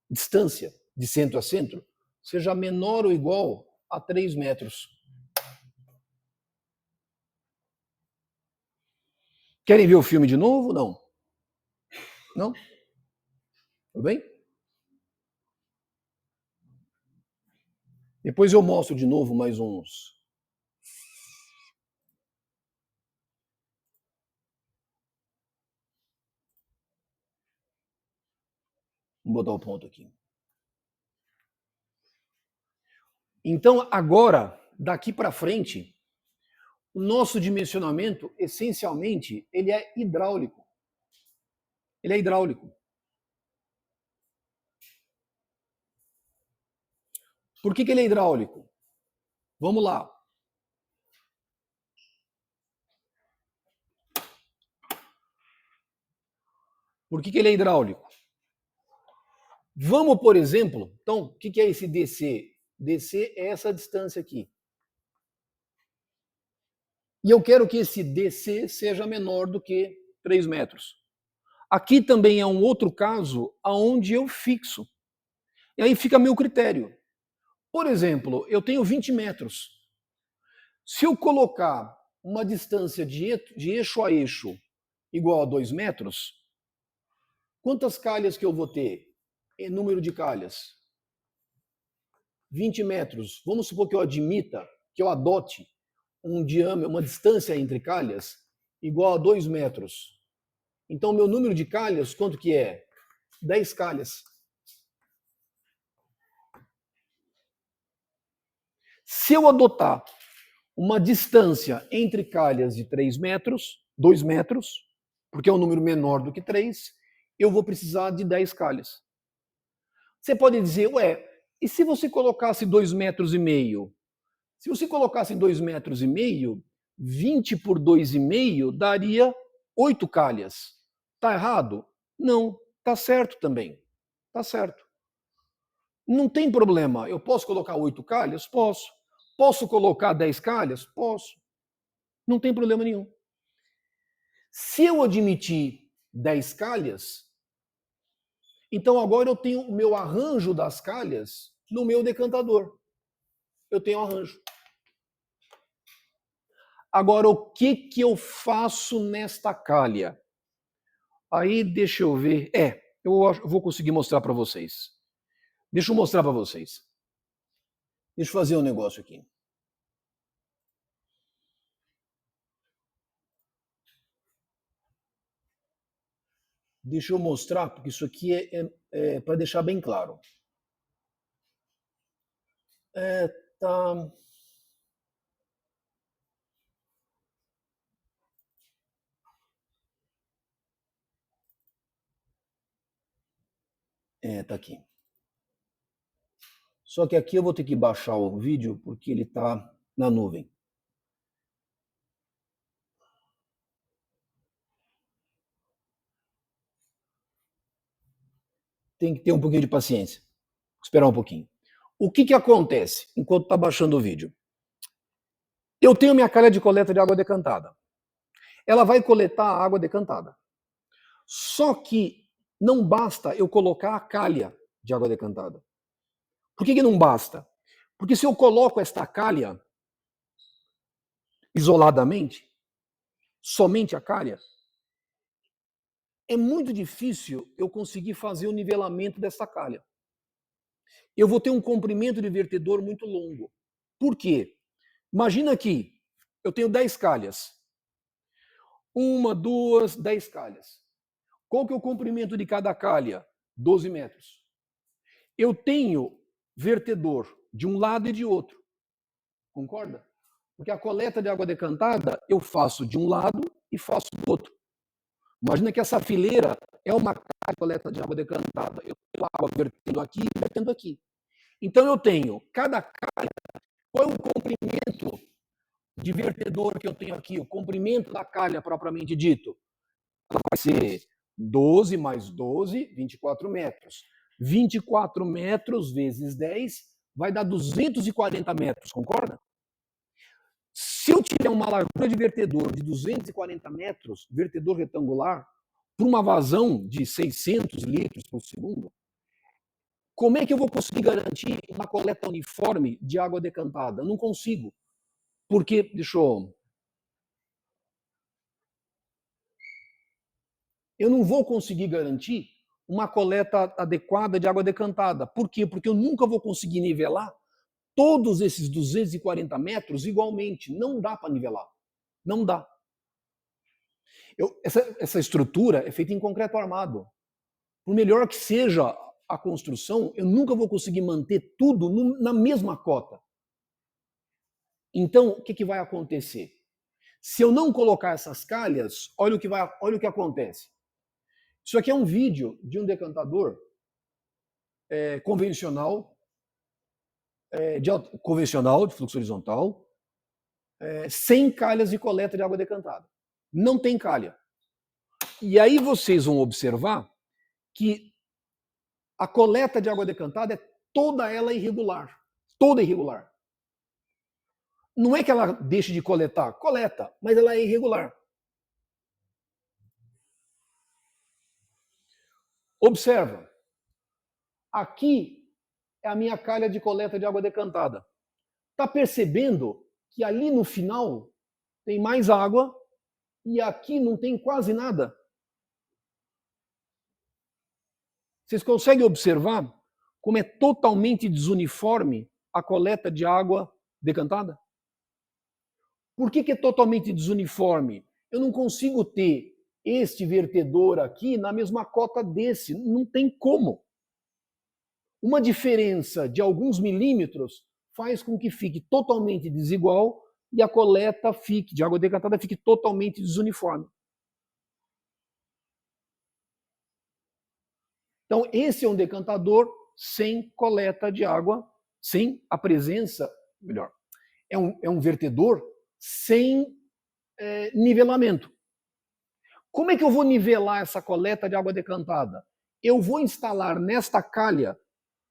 distância de centro a centro, seja menor ou igual a 3 metros. Querem ver o filme de novo? Não? Não? Tudo bem? Depois eu mostro de novo mais uns. Vou botar o ponto aqui. Então, agora, daqui para frente, o nosso dimensionamento, essencialmente, ele é hidráulico. Ele é hidráulico. Por que ele é hidráulico? Vamos lá. Por que ele é hidráulico? Vamos, por exemplo, então, o que é esse DC? DC é essa distância aqui. E eu quero que esse DC seja menor do que 3 metros. Aqui também é um outro caso onde eu fixo. E aí fica meu critério. Por exemplo, eu tenho 20 metros. Se eu colocar uma distância de eixo a eixo igual a 2 metros, quantas calhas que eu vou ter em número de calhas? 20 metros. Vamos supor que eu admita, que eu adote um diâmetro, uma distância entre calhas igual a 2 metros. Então, meu número de calhas, quanto que é? 10 calhas. Se eu adotar uma distância entre calhas de 3 metros, 2 metros, porque é um número menor do que 3, eu vou precisar de 10 calhas. Você pode dizer, ué, e se você colocasse 2,5 metros? Se você colocasse 2,5 metros, 20 por 2,5 daria 8 calhas. Tá errado? Não, tá certo também. Tá certo. Não tem problema. Eu posso colocar 8 calhas? Posso. Posso colocar 10 calhas? Posso. Não tem problema nenhum. Se eu admitir 10 calhas, então agora eu tenho o meu arranjo das calhas no meu decantador. Eu tenho arranjo. Agora, o que eu faço nesta calha? Aí, deixa eu ver. Eu vou conseguir mostrar para vocês. Deixa eu mostrar para vocês. Deixa eu fazer um negócio aqui. Deixa eu mostrar, porque isso aqui é para deixar bem claro. Tá. Tá aqui. Só que aqui eu vou ter que baixar o vídeo porque ele está na nuvem. Tem que ter um pouquinho de paciência. Esperar um pouquinho. O que acontece enquanto está baixando o vídeo? Eu tenho minha calha de coleta de água decantada. Ela vai coletar a água decantada. Só que não basta eu colocar a calha de água decantada. Por que não basta? Porque se eu coloco esta calha isoladamente, somente a calha, é muito difícil eu conseguir fazer o nivelamento dessa calha. Eu vou ter um comprimento de vertedor muito longo. Por quê? Imagina que eu tenho 10 calhas. 1, 2, 10 calhas. Qual que é o comprimento de cada calha? 12 metros. Eu tenho vertedor de um lado e de outro. Concorda? Porque a coleta de água decantada eu faço de um lado e faço do outro. Imagina que essa fileira é uma coleta de água decantada. Eu tenho água vertendo aqui e vertendo aqui. Então eu tenho cada calha. Qual é o comprimento de vertedor que eu tenho aqui? O comprimento da calha propriamente dito. Ela vai ser 12 mais 12, 24 metros. 24 metros vezes 10 vai dar 240 metros, concorda? Se eu tiver uma largura de vertedor de 240 metros, vertedor retangular, para uma vazão de 600 litros por segundo, como é que eu vou conseguir garantir uma coleta uniforme de água decantada? Eu não consigo. Porque, eu não vou conseguir garantir uma coleta adequada de água decantada. Por quê? Porque eu nunca vou conseguir nivelar todos esses 240 metros igualmente. Não dá para nivelar. Não dá. Essa estrutura é feita em concreto armado. Por melhor que seja a construção, eu nunca vou conseguir manter tudo na mesma cota. Então, o que vai acontecer? Se eu não colocar essas calhas, olha o que acontece. Isso aqui é um vídeo de um decantador convencional, convencional, de fluxo horizontal, sem calhas de coleta de água decantada. Não tem calha. E aí vocês vão observar que a coleta de água decantada é toda ela irregular. Toda irregular. Não é que ela deixe de coletar, coleta, mas ela é irregular. Observa. Aqui é a minha calha de coleta de água decantada. Está percebendo que ali no final tem mais água e aqui não tem quase nada? Vocês conseguem observar como é totalmente desuniforme a coleta de água decantada? Por que é totalmente desuniforme? Eu não consigo ter este vertedor aqui na mesma cota desse. Não tem como. Uma diferença de alguns milímetros faz com que fique totalmente desigual e a coleta de água decantada fique totalmente desuniforme. Então, esse é um decantador sem coleta de água, sem a presença, melhor, é um vertedor sem nivelamento. Como é que eu vou nivelar essa coleta de água decantada? Eu vou instalar nesta calha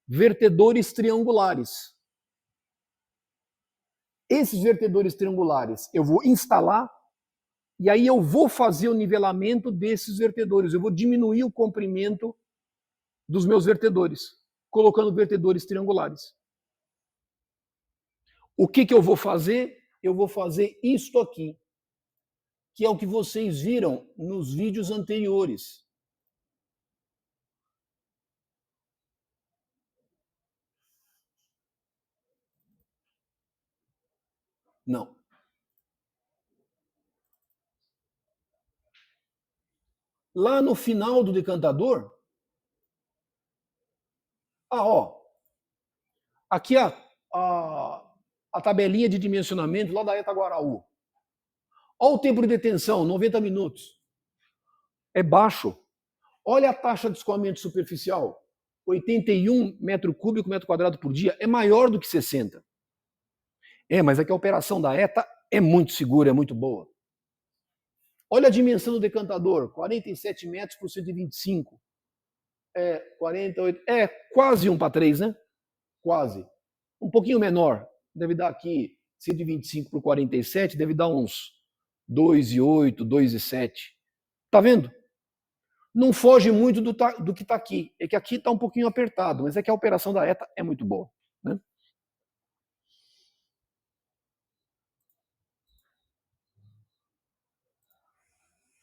vertedores triangulares. Esses vertedores triangulares eu vou instalar e aí eu vou fazer o nivelamento desses vertedores. Eu vou diminuir o comprimento dos meus vertedores, colocando vertedores triangulares. O que eu vou fazer? Eu vou fazer isto aqui, que é o que vocês viram nos vídeos anteriores. Não. Lá no final do decantador, aqui a tabelinha de dimensionamento lá da ETA Guaraú. Olha o tempo de detenção, 90 minutos. É baixo. Olha a taxa de escoamento superficial, 81 metro cúbico, metro quadrado por dia. É maior do que 60. Mas é que a operação da ETA é muito segura, é muito boa. Olha a dimensão do decantador, 47 metros por 125. 48. Quase 1:3, né? Quase. Um pouquinho menor. Deve dar aqui 125 por 47, deve dar uns 2,8, 2,7. Tá vendo? Não foge muito do que está aqui. É que aqui está um pouquinho apertado, mas é que a operação da ETA é muito boa. Né?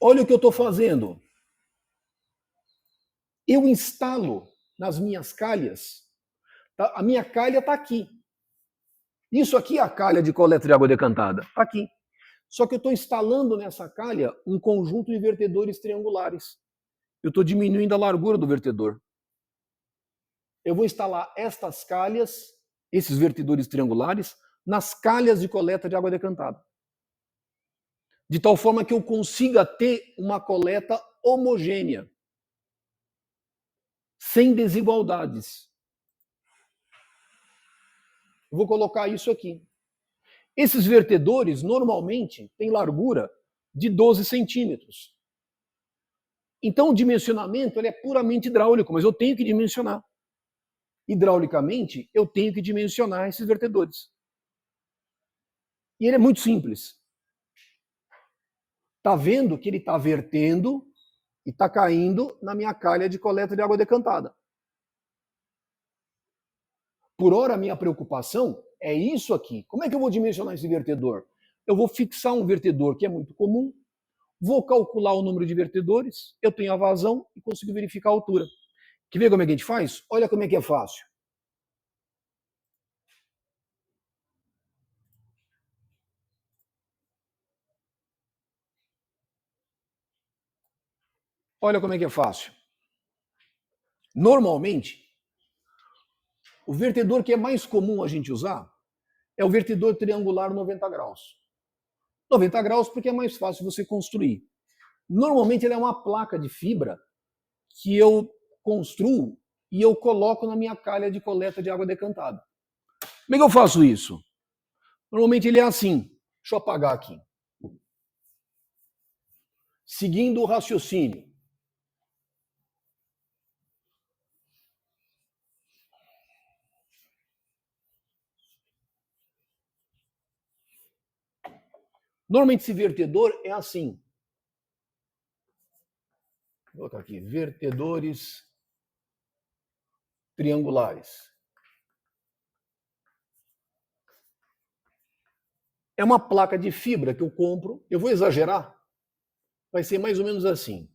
Olha o que eu estou fazendo. Eu instalo nas minhas calhas. Tá? A minha calha está aqui. Isso aqui é a calha de coleta de água decantada. Está aqui. Só que eu estou instalando nessa calha um conjunto de vertedores triangulares. Eu estou diminuindo a largura do vertedor. Eu vou instalar estas calhas, esses vertedores triangulares, nas calhas de coleta de água decantada. De tal forma que eu consiga ter uma coleta homogênea, sem desigualdades. Eu vou colocar isso aqui. Esses vertedores, normalmente, têm largura de 12 centímetros. Então, o dimensionamento ele é puramente hidráulico, mas eu tenho que dimensionar. Hidraulicamente, eu tenho que dimensionar esses vertedores. E ele é muito simples. Está vendo que ele está vertendo e está caindo na minha calha de coleta de água decantada. Por hora, a minha preocupação é isso aqui. Como é que eu vou dimensionar esse vertedor? Eu vou fixar um vertedor que é muito comum, vou calcular o número de vertedores, eu tenho a vazão e consigo verificar a altura. Quer ver como é que a gente faz? Olha como é que é fácil. Olha como é que é fácil. Normalmente, o vertedor que é mais comum a gente usar é o vertedor triangular 90 graus. 90 graus porque é mais fácil você construir. Normalmente ele é uma placa de fibra que eu construo e eu coloco na minha calha de coleta de água decantada. Como é que eu faço isso? Normalmente ele é assim. Deixa eu apagar aqui. Seguindo o raciocínio. Normalmente esse vertedor é assim. Vou colocar aqui, vertedores triangulares. É uma placa de fibra que eu compro, eu vou exagerar, vai ser mais ou menos assim.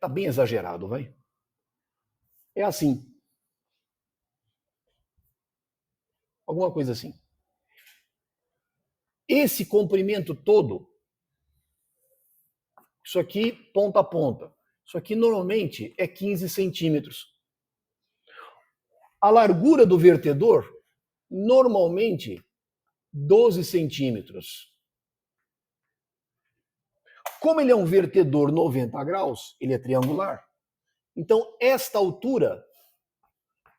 Tá bem exagerado, vai? É assim. Alguma coisa assim. Esse comprimento todo, isso aqui ponta a ponta, isso aqui normalmente é 15 centímetros. A largura do vertedor, normalmente, 12 centímetros. Como ele é um vertedor 90 graus, ele é triangular. Então, esta altura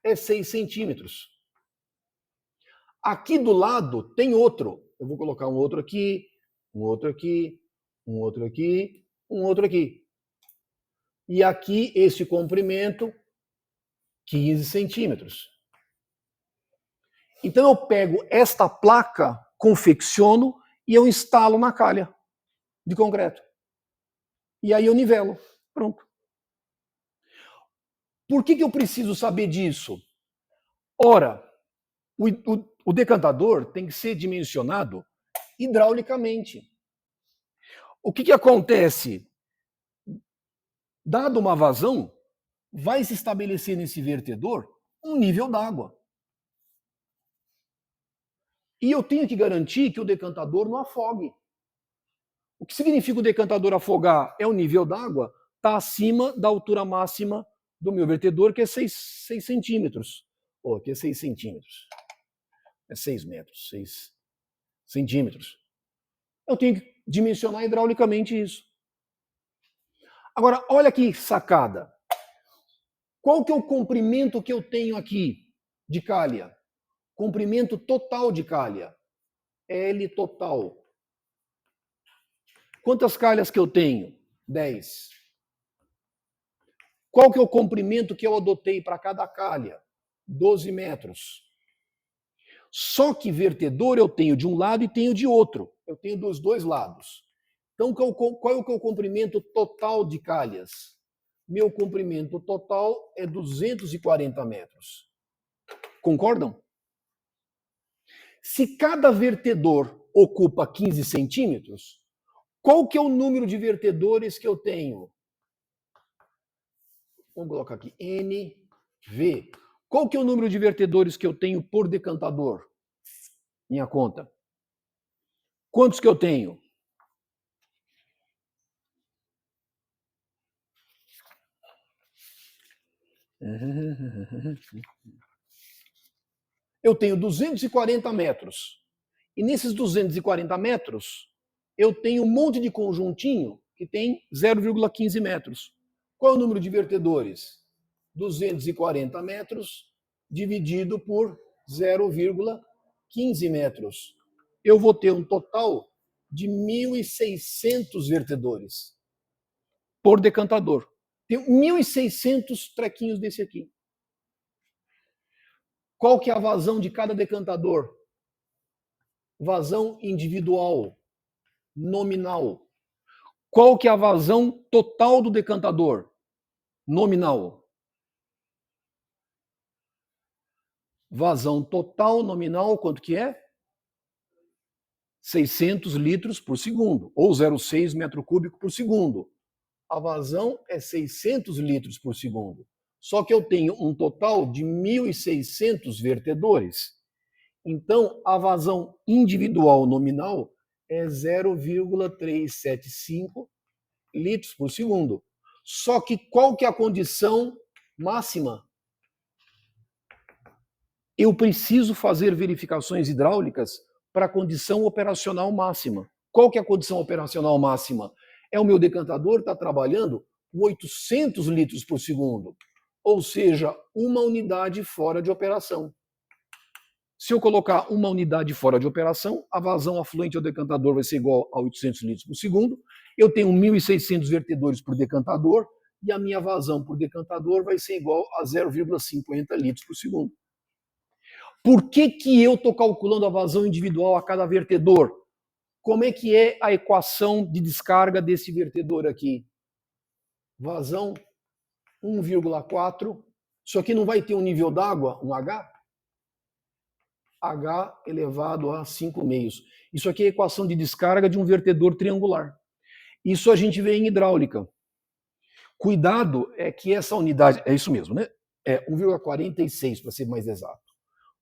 é 6 centímetros. Aqui do lado tem outro. Eu vou colocar um outro aqui, um outro aqui, um outro aqui, um outro aqui. E aqui, este comprimento, 15 centímetros. Então, eu pego esta placa, confecciono e eu instalo na calha de concreto. E aí eu nivelo. Pronto. Por que eu preciso saber disso? Ora, o decantador tem que ser dimensionado hidraulicamente. O que acontece? Dado uma vazão, vai se estabelecer nesse vertedor um nível d'água. E eu tenho que garantir que o decantador não afogue. O que significa o decantador afogar? É o nível d'água está acima da altura máxima do meu vertedor, que é 6 centímetros. Ou aqui é 6 centímetros. É 6 metros, 6 centímetros. Eu tenho que dimensionar hidraulicamente isso. Agora, olha que sacada. Qual que é o comprimento que eu tenho aqui de calha? Comprimento total de calha. L total. Quantas calhas que eu tenho? 10. Qual que é o comprimento que eu adotei para cada calha? 12 metros. Só que vertedor eu tenho de um lado e tenho de outro. Eu tenho dos dois lados. Então, qual é o comprimento total de calhas? Meu comprimento total é 240 metros. Concordam? Se cada vertedor ocupa 15 centímetros, qual que é o número de vertedores que eu tenho? Vamos colocar aqui, NV. Qual que é o número de vertedores que eu tenho por decantador? Minha conta. Quantos que eu tenho? Eu tenho 240 metros. E nesses 240 metros, eu tenho um monte de conjuntinho que tem 0,15 metros. Qual é o número de vertedores? 240 metros dividido por 0,15 metros. Eu vou ter um total de 1.600 vertedores por decantador. Tenho 1.600 trequinhos desse aqui. Qual que é a vazão de cada decantador? Vazão individual, nominal. Qual que é a vazão total do decantador? Nominal. Vazão total nominal, quanto que é? 600 litros por segundo, ou 0,6 metro cúbico por segundo. A vazão é 600 litros por segundo. Só que eu tenho um total de 1.600 vertedores. Então, a vazão individual nominal é 0,375 litros por segundo. Só que qual que é a condição máxima? Eu preciso fazer verificações hidráulicas para a condição operacional máxima. Qual que é a condição operacional máxima? É o meu decantador está trabalhando com 800 litros por segundo, ou seja, uma unidade fora de operação. Se eu colocar uma unidade fora de operação, a vazão afluente ao decantador vai ser igual a 800 litros por segundo. Eu tenho 1.600 vertedores por decantador e a minha vazão por decantador vai ser igual a 0,50 litros por segundo. Por que eu estou calculando a vazão individual a cada vertedor? Como é que é a equação de descarga desse vertedor aqui? Vazão 1,4. Isso aqui não vai ter um nível d'água, um H? H elevado a 5 meios. Isso aqui é a equação de descarga de um vertedor triangular. Isso a gente vê em hidráulica. Cuidado é que essa unidade, é isso mesmo, né? É 1,46 para ser mais exato.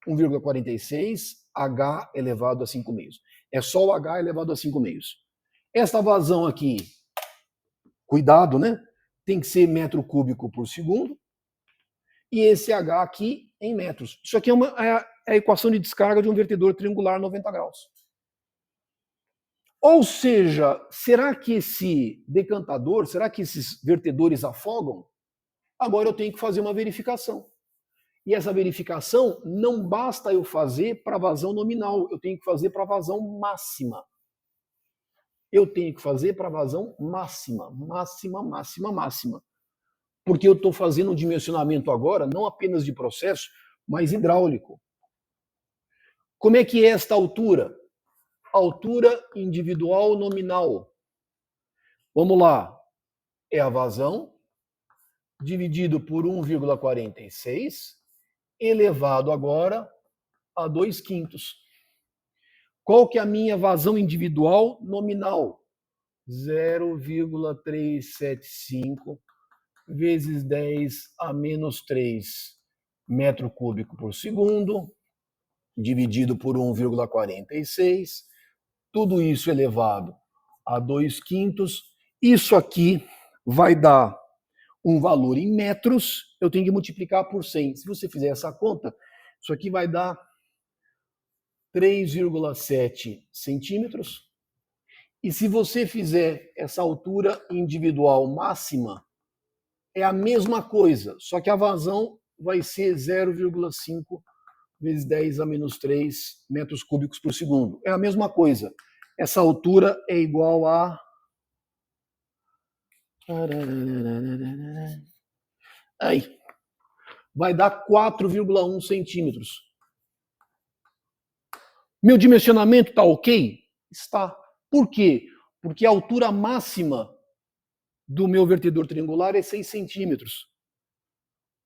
1,46 H elevado a 5 meios. É só o H elevado a 5 meios. Essa vazão aqui, cuidado, né? Tem que ser metro cúbico por segundo. E esse H aqui em metros. Isso aqui é a equação de descarga de um vertedor triangular 90 graus. Ou seja, será que esse decantador, será que esses vertedores afogam? Agora eu tenho que fazer uma verificação. E essa verificação não basta eu fazer para vazão nominal, eu tenho que fazer para vazão máxima. Eu tenho que fazer para vazão máxima, máxima, máxima, máxima. Porque eu estou fazendo um dimensionamento agora, não apenas de processo, mas hidráulico. Como é que é esta altura? Altura individual nominal. Vamos lá. É a vazão dividido por 1,46 elevado agora a 2/5. Qual que é a minha vazão individual nominal? 0,375 vezes 10 a menos 3 metro cúbico por segundo, dividido por 1,46. Tudo isso elevado a 2/5. Isso aqui vai dar um valor em metros, eu tenho que multiplicar por 100. Se você fizer essa conta, isso aqui vai dar 3,7 centímetros. E se você fizer essa altura individual máxima, é a mesma coisa, só que a vazão vai ser 0,5 vezes 10 a menos 3 metros cúbicos por segundo. É a mesma coisa. Essa altura é igual a... Aí. Vai dar 4,1 centímetros. Meu dimensionamento está ok? Está. Por quê? Porque a altura máxima do meu vertedor triangular é 6 centímetros.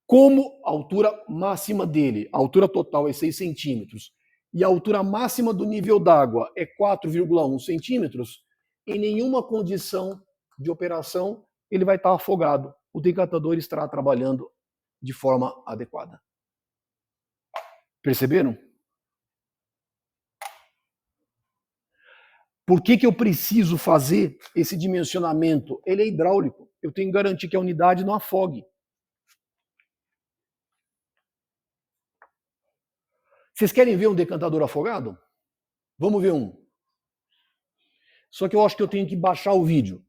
Como a altura máxima dele, a altura total é 6 centímetros, e a altura máxima do nível d'água é 4,1 centímetros, em nenhuma condição de operação ele vai estar afogado. O decantador estará trabalhando de forma adequada. Perceberam? Por que eu preciso fazer esse dimensionamento? Ele é hidráulico. Eu tenho que garantir que a unidade não afogue. Vocês querem ver um decantador afogado? Vamos ver um. Só que eu acho que eu tenho que baixar o vídeo.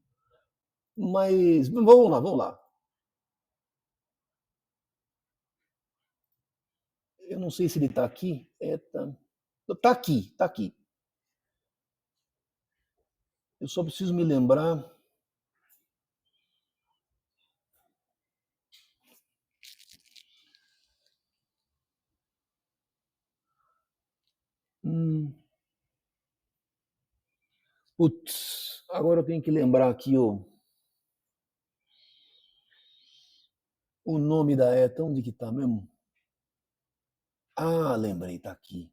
Mas vamos lá, vamos lá. Eu não sei se ele está aqui. Tá aqui, tá aqui. Eu só preciso me lembrar. Putz, agora eu tenho que lembrar aqui o nome da ETA. Onde que tá mesmo? Ah, lembrei, tá aqui.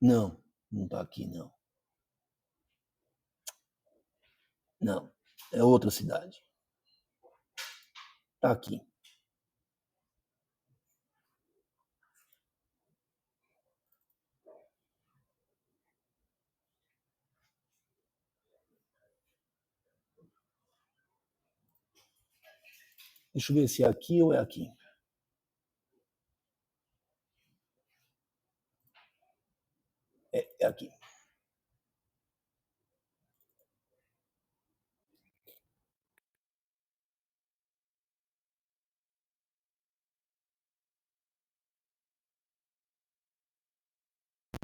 Não, não tá aqui, não. Não, é outra cidade. Tá aqui. Deixa eu ver se é aqui ou é aqui. É aqui.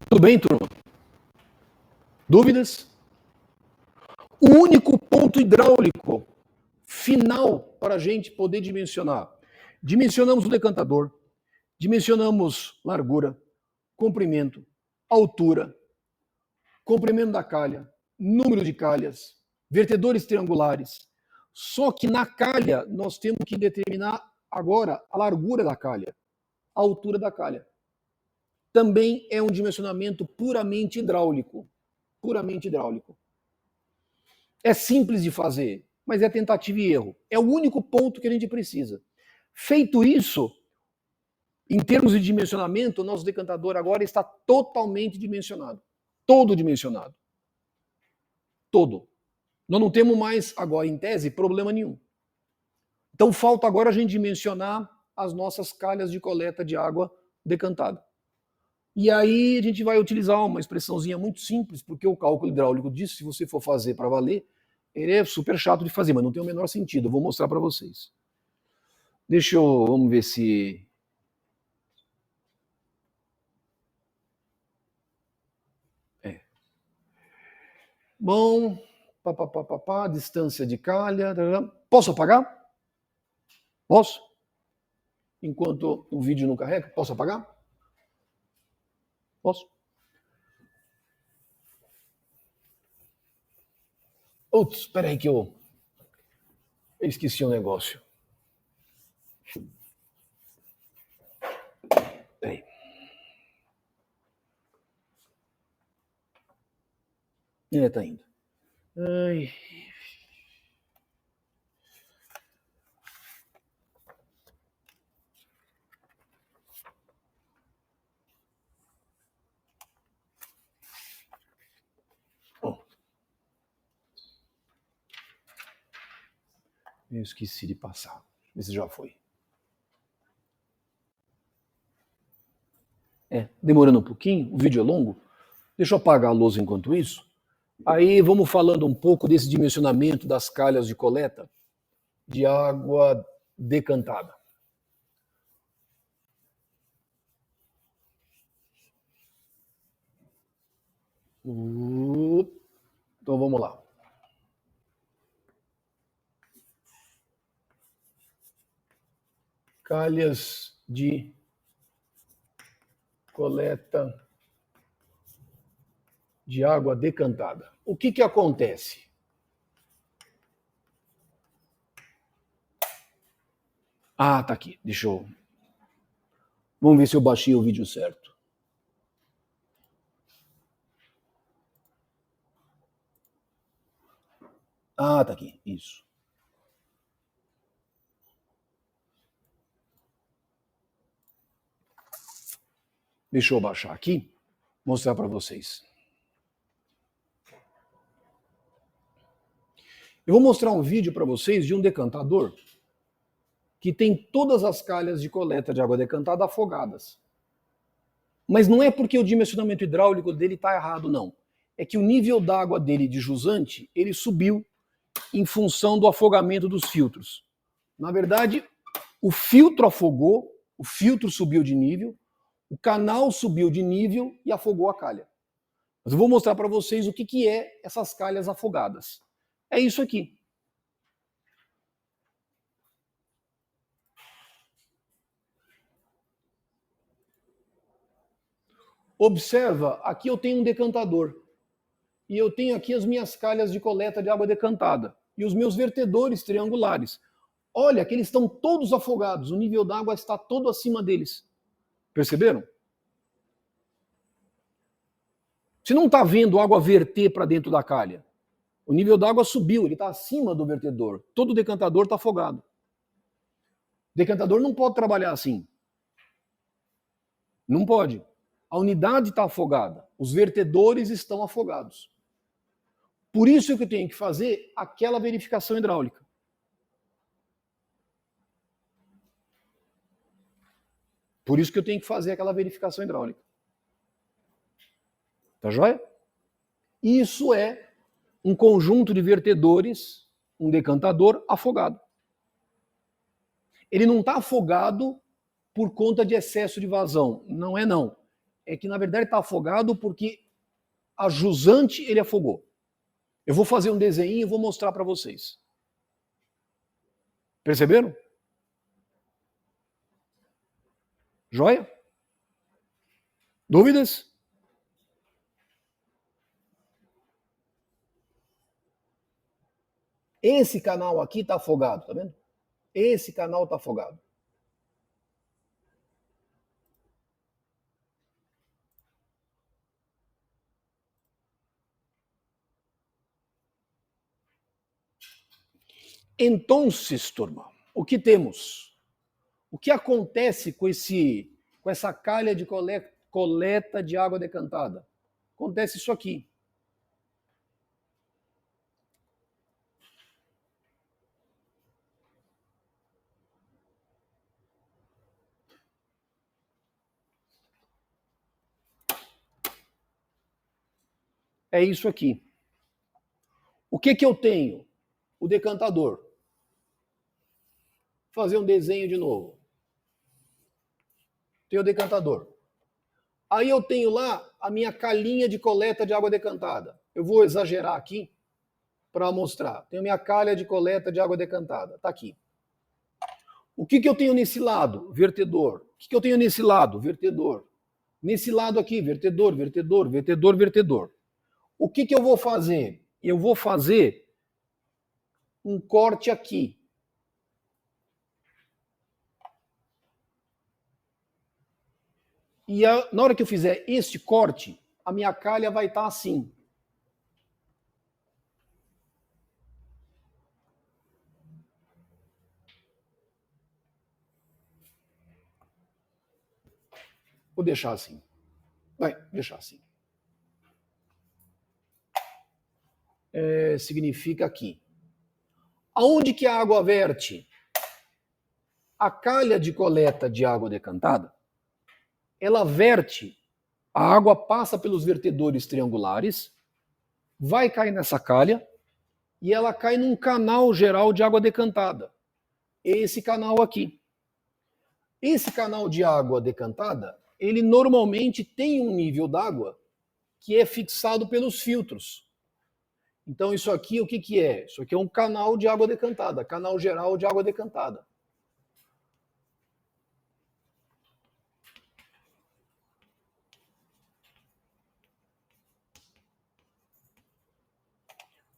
Tudo bem, turma? Dúvidas? O único ponto hidráulico final para a gente poder dimensionar. Dimensionamos o decantador, dimensionamos largura, comprimento, altura, comprimento da calha, número de calhas, vertedores triangulares, Só que na calha, nós temos que determinar agora a largura da calha, a altura da calha. Também é um dimensionamento puramente hidráulico. Puramente hidráulico. É simples de fazer, mas é tentativa e erro. É o único ponto que a gente precisa. Feito isso, em termos de dimensionamento, o nosso decantador agora está totalmente dimensionado. Todo dimensionado. Todo. Nós não temos mais, agora, em tese, problema nenhum. Então falta agora a gente dimensionar as nossas calhas de coleta de água decantada. E aí a gente vai utilizar uma expressãozinha muito simples, porque o cálculo hidráulico disso, se você for fazer para valer, ele é super chato de fazer, mas não tem o menor sentido. Eu vou mostrar para vocês. Vamos ver se... Bom, distância de calha. Posso apagar? Posso? Enquanto o vídeo não carrega, posso apagar? Posso? Putz, espera aí que eu esqueci um negócio. Peraí. Tá indo. Ai. Eu esqueci de passar. Vê se já foi. Demorando um pouquinho, o vídeo é longo. Deixa eu apagar a luz enquanto isso. Aí vamos falando um pouco desse dimensionamento das calhas de coleta de água decantada. Então vamos lá. Calhas de coleta de água decantada. O que acontece? Ah, tá aqui. Deixa eu... Vamos ver se eu baixei o vídeo certo. Ah, tá aqui. Isso. Deixa eu baixar aqui, mostrar para vocês. Eu vou mostrar um vídeo para vocês de um decantador que tem todas as calhas de coleta de água decantada afogadas. Mas não é porque o dimensionamento hidráulico dele está errado, não. É que o nível d'água dele de jusante, ele subiu em função do afogamento dos filtros. Na verdade, o filtro afogou, o filtro subiu de nível, o canal subiu de nível e afogou a calha. Mas eu vou mostrar para vocês o que é essas calhas afogadas. É isso aqui. Observa, aqui eu tenho um decantador. E eu tenho aqui as minhas calhas de coleta de água decantada. E os meus vertedores triangulares. Olha que eles estão todos afogados. O nível d'água está todo acima deles. Perceberam? Você não está vendo água verter para dentro da calha. O nível d'água subiu, ele está acima do vertedor. Todo decantador está afogado. O decantador não pode trabalhar assim. Não pode. A unidade está afogada. Os vertedores estão afogados. Por isso que eu tenho que fazer aquela verificação hidráulica. Por isso que eu tenho que fazer aquela verificação hidráulica. Tá joia? Isso é um conjunto de vertedores, um decantador afogado. Ele não está afogado por conta de excesso de vazão. Não é não. É que na verdade está afogado porque a jusante ele afogou. Eu vou fazer um desenho e vou mostrar para vocês. Perceberam? Joia? Dúvidas? Esse canal aqui está afogado, tá vendo? Esse canal está afogado. Então, turma, o que temos? O que acontece com essa calha de coleta de água decantada? Acontece isso aqui. É isso aqui. O que eu tenho? O decantador. Vou fazer um desenho de novo. Tem o decantador. Aí eu tenho lá a minha calhinha de coleta de água decantada. Eu vou exagerar aqui para mostrar. Tenho minha calha de coleta de água decantada. Está aqui. O que eu tenho nesse lado? Vertedor. O que eu tenho nesse lado? Vertedor. Nesse lado aqui, vertedor, vertedor, vertedor, vertedor. O que eu vou fazer? Eu vou fazer um corte aqui. E na hora que eu fizer este corte, a minha calha vai estar assim. Vou deixar assim. Vai, deixar assim. Significa aqui. Aonde que a água verte? A calha de coleta de água decantada, ela verte, a água passa pelos vertedores triangulares, vai cair nessa calha e ela cai num canal geral de água decantada. Esse canal aqui. Esse canal de água decantada, ele normalmente tem um nível d'água que é fixado pelos filtros. Então isso aqui, o que é? Isso aqui é um canal de água decantada, canal geral de água decantada.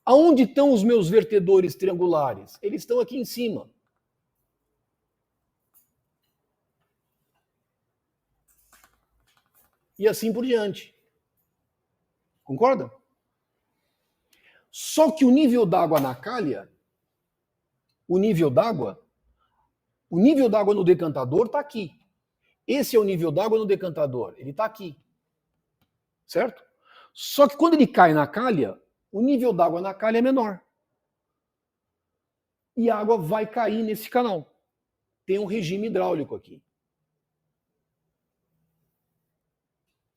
Aonde estão os meus vertedores triangulares? Eles estão aqui em cima. E assim por diante. Concorda? Só que o nível d'água na calha, o nível d'água no decantador está aqui. Esse é o nível d'água no decantador, ele está aqui. Certo? Só que quando ele cai na calha, o nível d'água na calha é menor. E a água vai cair nesse canal. Tem um regime hidráulico aqui.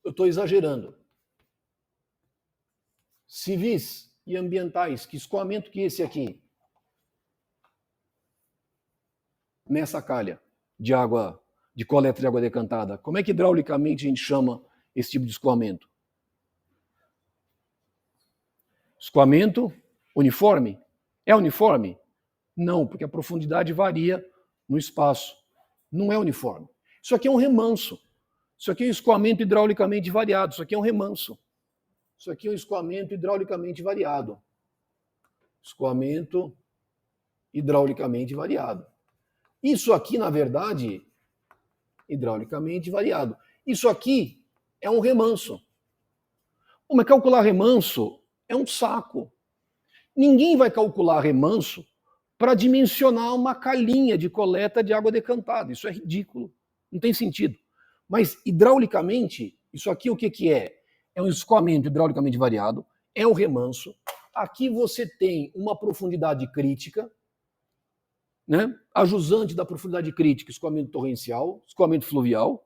Eu estou exagerando. Civis e ambientais, que escoamento que é esse aqui? Nessa calha de água, de coleta de água decantada. Como é que hidraulicamente a gente chama esse tipo de escoamento? Escoamento uniforme? É uniforme? Não, porque a profundidade varia no espaço. Não é uniforme. Isso aqui é um remanso. Isso aqui é um escoamento hidraulicamente variado. Isso aqui é um remanso. Isso aqui é um escoamento hidraulicamente variado. Escoamento hidraulicamente variado. Isso aqui, na verdade, hidraulicamente variado. Isso aqui é um remanso. Mas calcular remanso é um saco. Ninguém vai calcular remanso para dimensionar uma calhinha de coleta de água decantada. Isso é ridículo. Não tem sentido. Mas hidraulicamente, isso aqui o que é? É um escoamento hidraulicamente variado, é o remanso. Aqui você tem uma profundidade crítica, né? A jusante da profundidade crítica, escoamento torrencial, escoamento fluvial.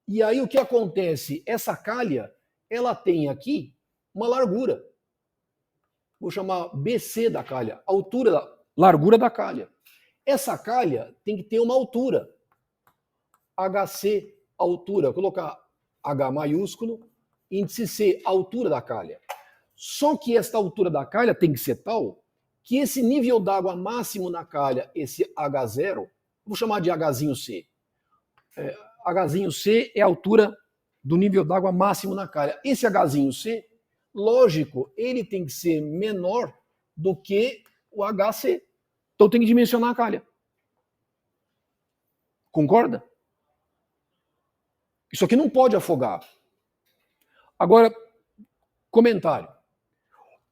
E aí o que acontece? Essa calha, ela tem aqui uma largura. Vou chamar BC da calha, largura da calha. Essa calha tem que ter uma altura. HC, altura. Vou colocar H maiúsculo, índice C, altura da calha. Só que esta altura da calha tem que ser tal que esse nível d'água máximo na calha, esse H0, vou chamar de Hzinho C. Hzinho C é a altura do nível d'água máximo na calha. Esse Hzinho C, lógico, ele tem que ser menor do que o HC. Então tem que dimensionar a calha. Concorda? Isso aqui não pode afogar. Agora, comentário.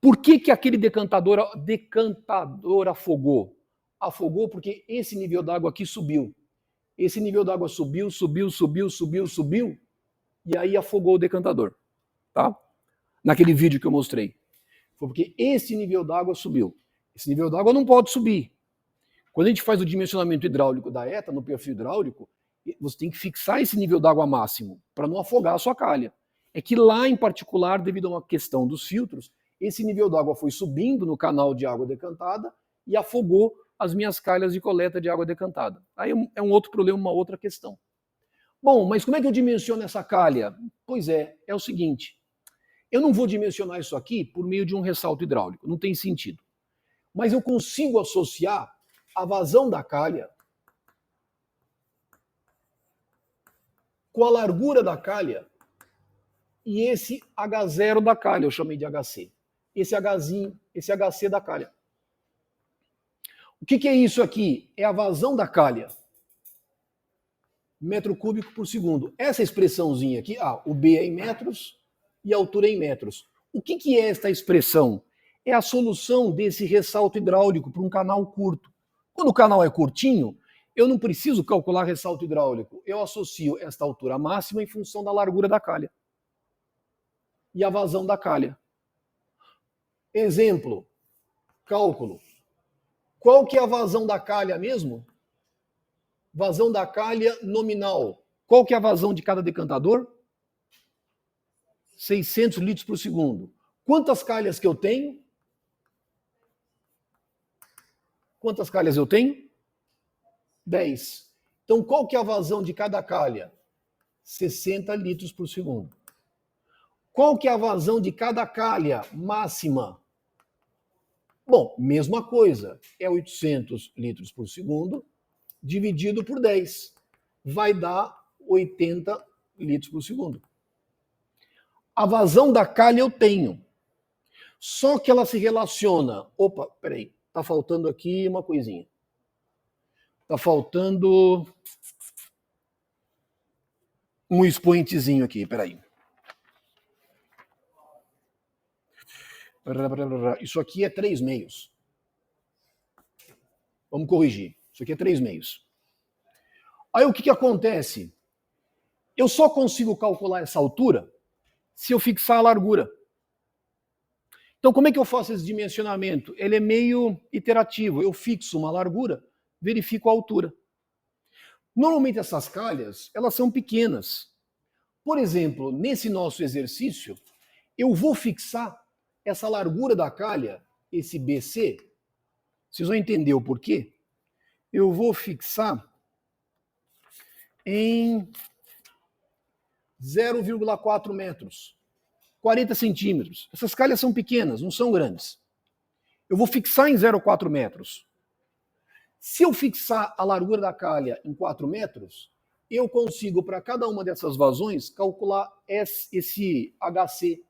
Por que aquele decantador afogou? Afogou porque esse nível d'água aqui subiu. Esse nível d'água subiu, e aí afogou o decantador. Tá? Naquele vídeo que eu mostrei. Foi porque esse nível d'água subiu. Esse nível d'água não pode subir. Quando a gente faz o dimensionamento hidráulico da ETA, no perfil hidráulico, você tem que fixar esse nível d'água máximo para não afogar a sua calha. É que lá, em particular, devido a uma questão dos filtros, esse nível d'água foi subindo no canal de água decantada e afogou as minhas calhas de coleta de água decantada. Aí é um outro problema, uma outra questão. Bom, mas como é que eu dimensiono essa calha? Pois é o seguinte, eu não vou dimensionar isso aqui por meio de um ressalto hidráulico, não tem sentido. Mas eu consigo associar a vazão da calha com a largura da calha e esse H0 da calha, eu chamei de HC. Esse Hzinho, esse HC da calha. O que é isso aqui? É a vazão da calha. Metro cúbico por segundo. Essa expressãozinha aqui, o B é em metros e a altura é em metros. O que é esta expressão? É a solução desse ressalto hidráulico para um canal curto. Quando o canal é curtinho, eu não preciso calcular ressalto hidráulico. Eu associo esta altura máxima em função da largura da calha e a vazão da calha. Exemplo, cálculo. Qual que é a vazão da calha mesmo? Vazão da calha nominal. Qual que é a vazão de cada decantador? 600 litros por segundo. Quantas calhas que eu tenho? Quantas calhas eu tenho? 10. Então, qual que é a vazão de cada calha? 60 litros por segundo. Qual que é a vazão de cada calha máxima? Bom, mesma coisa. É 800 litros por segundo dividido por 10. Vai dar 80 litros por segundo. A vazão da calha eu tenho. Só que ela se relaciona... Opa, peraí. Tá faltando aqui uma coisinha. Tá faltando um expoentezinho aqui, peraí. Isso aqui é 3 meios. Vamos corrigir. Isso aqui é 3 meios. Aí o que acontece? Eu só consigo calcular essa altura se eu fixar a largura. Então, como é que eu faço esse dimensionamento? Ele é meio iterativo. Eu fixo uma largura, verifico a altura. Normalmente essas calhas, elas são pequenas. Por exemplo, nesse nosso exercício, eu vou fixar essa largura da calha, esse BC. Vocês vão entender o porquê? Eu vou fixar em 0,4 metros. 40 centímetros. Essas calhas são pequenas, não são grandes. Eu vou fixar em 0,4 metros. Se eu fixar a largura da calha em 4 metros, eu consigo, para cada uma dessas vazões, calcular esse HC.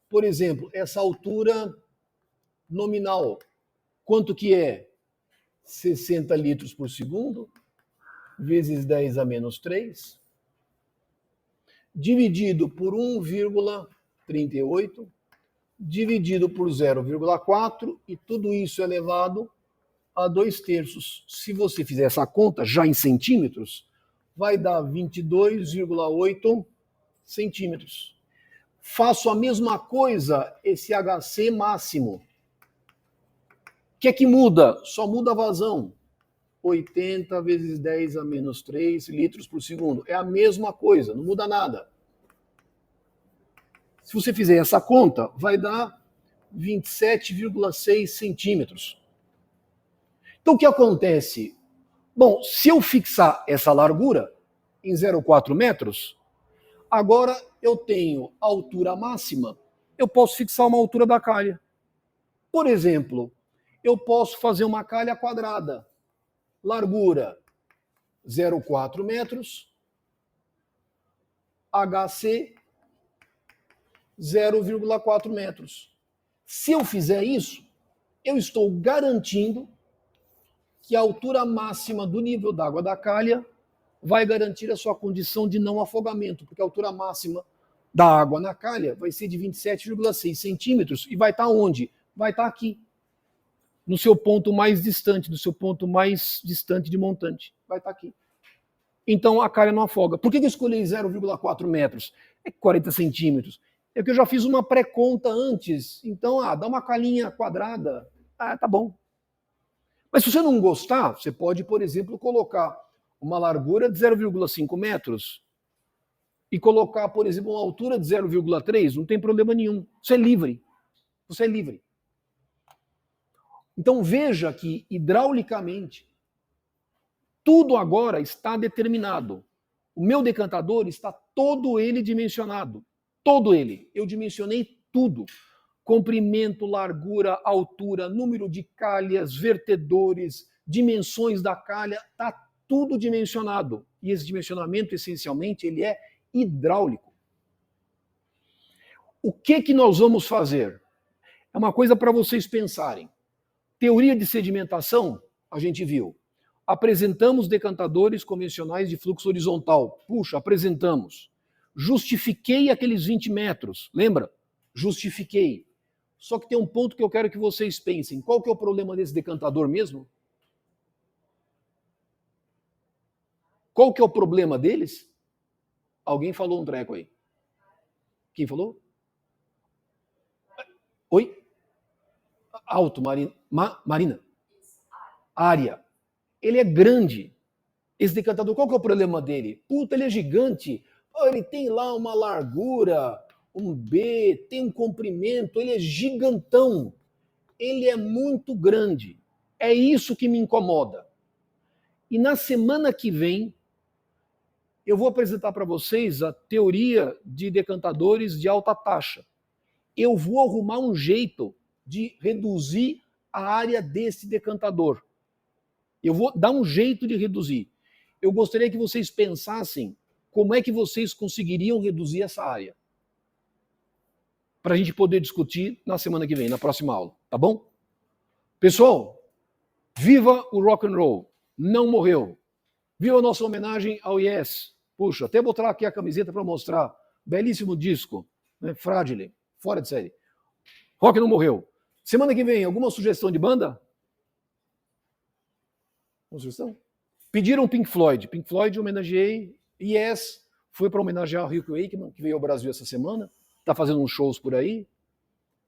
Por exemplo, essa altura nominal. Quanto que é? 60 litros por segundo, vezes 10 a menos 3, dividido por 1,38, dividido por 0,4, e tudo isso elevado a 2/3. Se você fizer essa conta, já em centímetros, vai dar 22,8 centímetros. Faço a mesma coisa, esse HC máximo. O que é que muda? Só muda a vazão. 80 vezes 10 a menos 3 litros por segundo. É a mesma coisa, não muda nada. Se você fizer essa conta, vai dar 27,6 centímetros. Então, o que acontece? Bom, se eu fixar essa largura em 0,4 metros, agora eu tenho a altura máxima, eu posso fixar uma altura da calha. Por exemplo, eu posso fazer uma calha quadrada. Largura 0,4 metros, HC 0,4 metros. Se eu fizer isso, eu estou garantindo que a altura máxima do nível d'água da calha vai garantir a sua condição de não afogamento, porque a altura máxima da água na calha vai ser de 27,6 centímetros e vai estar onde? Vai estar aqui, no seu ponto mais distante, do seu ponto mais distante de montante. Vai estar aqui. Então a calha não afoga. Por que eu escolhi 0,4 metros? É 40 centímetros. É que eu já fiz uma pré-conta antes. Então, dá uma calhinha quadrada. Tá bom. Mas se você não gostar, você pode, por exemplo, colocar uma largura de 0,5 metros e colocar, por exemplo, uma altura de 0,3, não tem problema nenhum. Você é livre. Você é livre. Então veja que, hidraulicamente, tudo agora está determinado. O meu decantador está todo ele dimensionado. Todo ele. Eu dimensionei tudo. Comprimento, largura, altura, número de calhas, vertedores, dimensões da calha, está tudo dimensionado. E esse dimensionamento, essencialmente, ele é hidráulico. O que nós vamos fazer? É uma coisa para vocês pensarem. Teoria de sedimentação, a gente viu. Apresentamos decantadores convencionais de fluxo horizontal. Puxa, apresentamos. Justifiquei aqueles 20 metros. Lembra? Justifiquei. Só que tem um ponto que eu quero que vocês pensem. Qual que é o problema desse decantador mesmo? Qual que é o problema deles? Alguém falou um treco aí. Quem falou? Oi? Alto, Marina. Área. Ele é grande. Esse decantador, qual que é o problema dele? Puta, ele é gigante. Ele tem lá uma largura, um B, tem um comprimento, ele é gigantão. Ele é muito grande. É isso que me incomoda. E na semana que vem, eu vou apresentar para vocês a teoria de decantadores de alta taxa. Eu vou arrumar um jeito de reduzir a área desse decantador. Eu vou dar um jeito de reduzir. Eu gostaria que vocês pensassem como é que vocês conseguiriam reduzir essa área. Para a gente poder discutir na semana que vem, na próxima aula, tá bom? Pessoal, viva o rock and roll. Não morreu. Viva a nossa homenagem ao Yes. Puxa, até botar aqui a camiseta para mostrar. Belíssimo disco, né? Fragile, fora de série. Rock não morreu. Semana que vem, alguma sugestão de banda? Uma sugestão? Pediram Pink Floyd. Pink Floyd homenageei. Yes foi para homenagear o Rick Wakeman, que veio ao Brasil essa semana. Está fazendo uns shows por aí.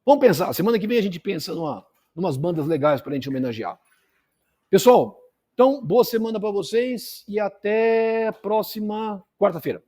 Vamos pensar. Semana que vem a gente pensa numas bandas legais para a gente homenagear. Pessoal, então, boa semana para vocês e até a próxima quarta-feira.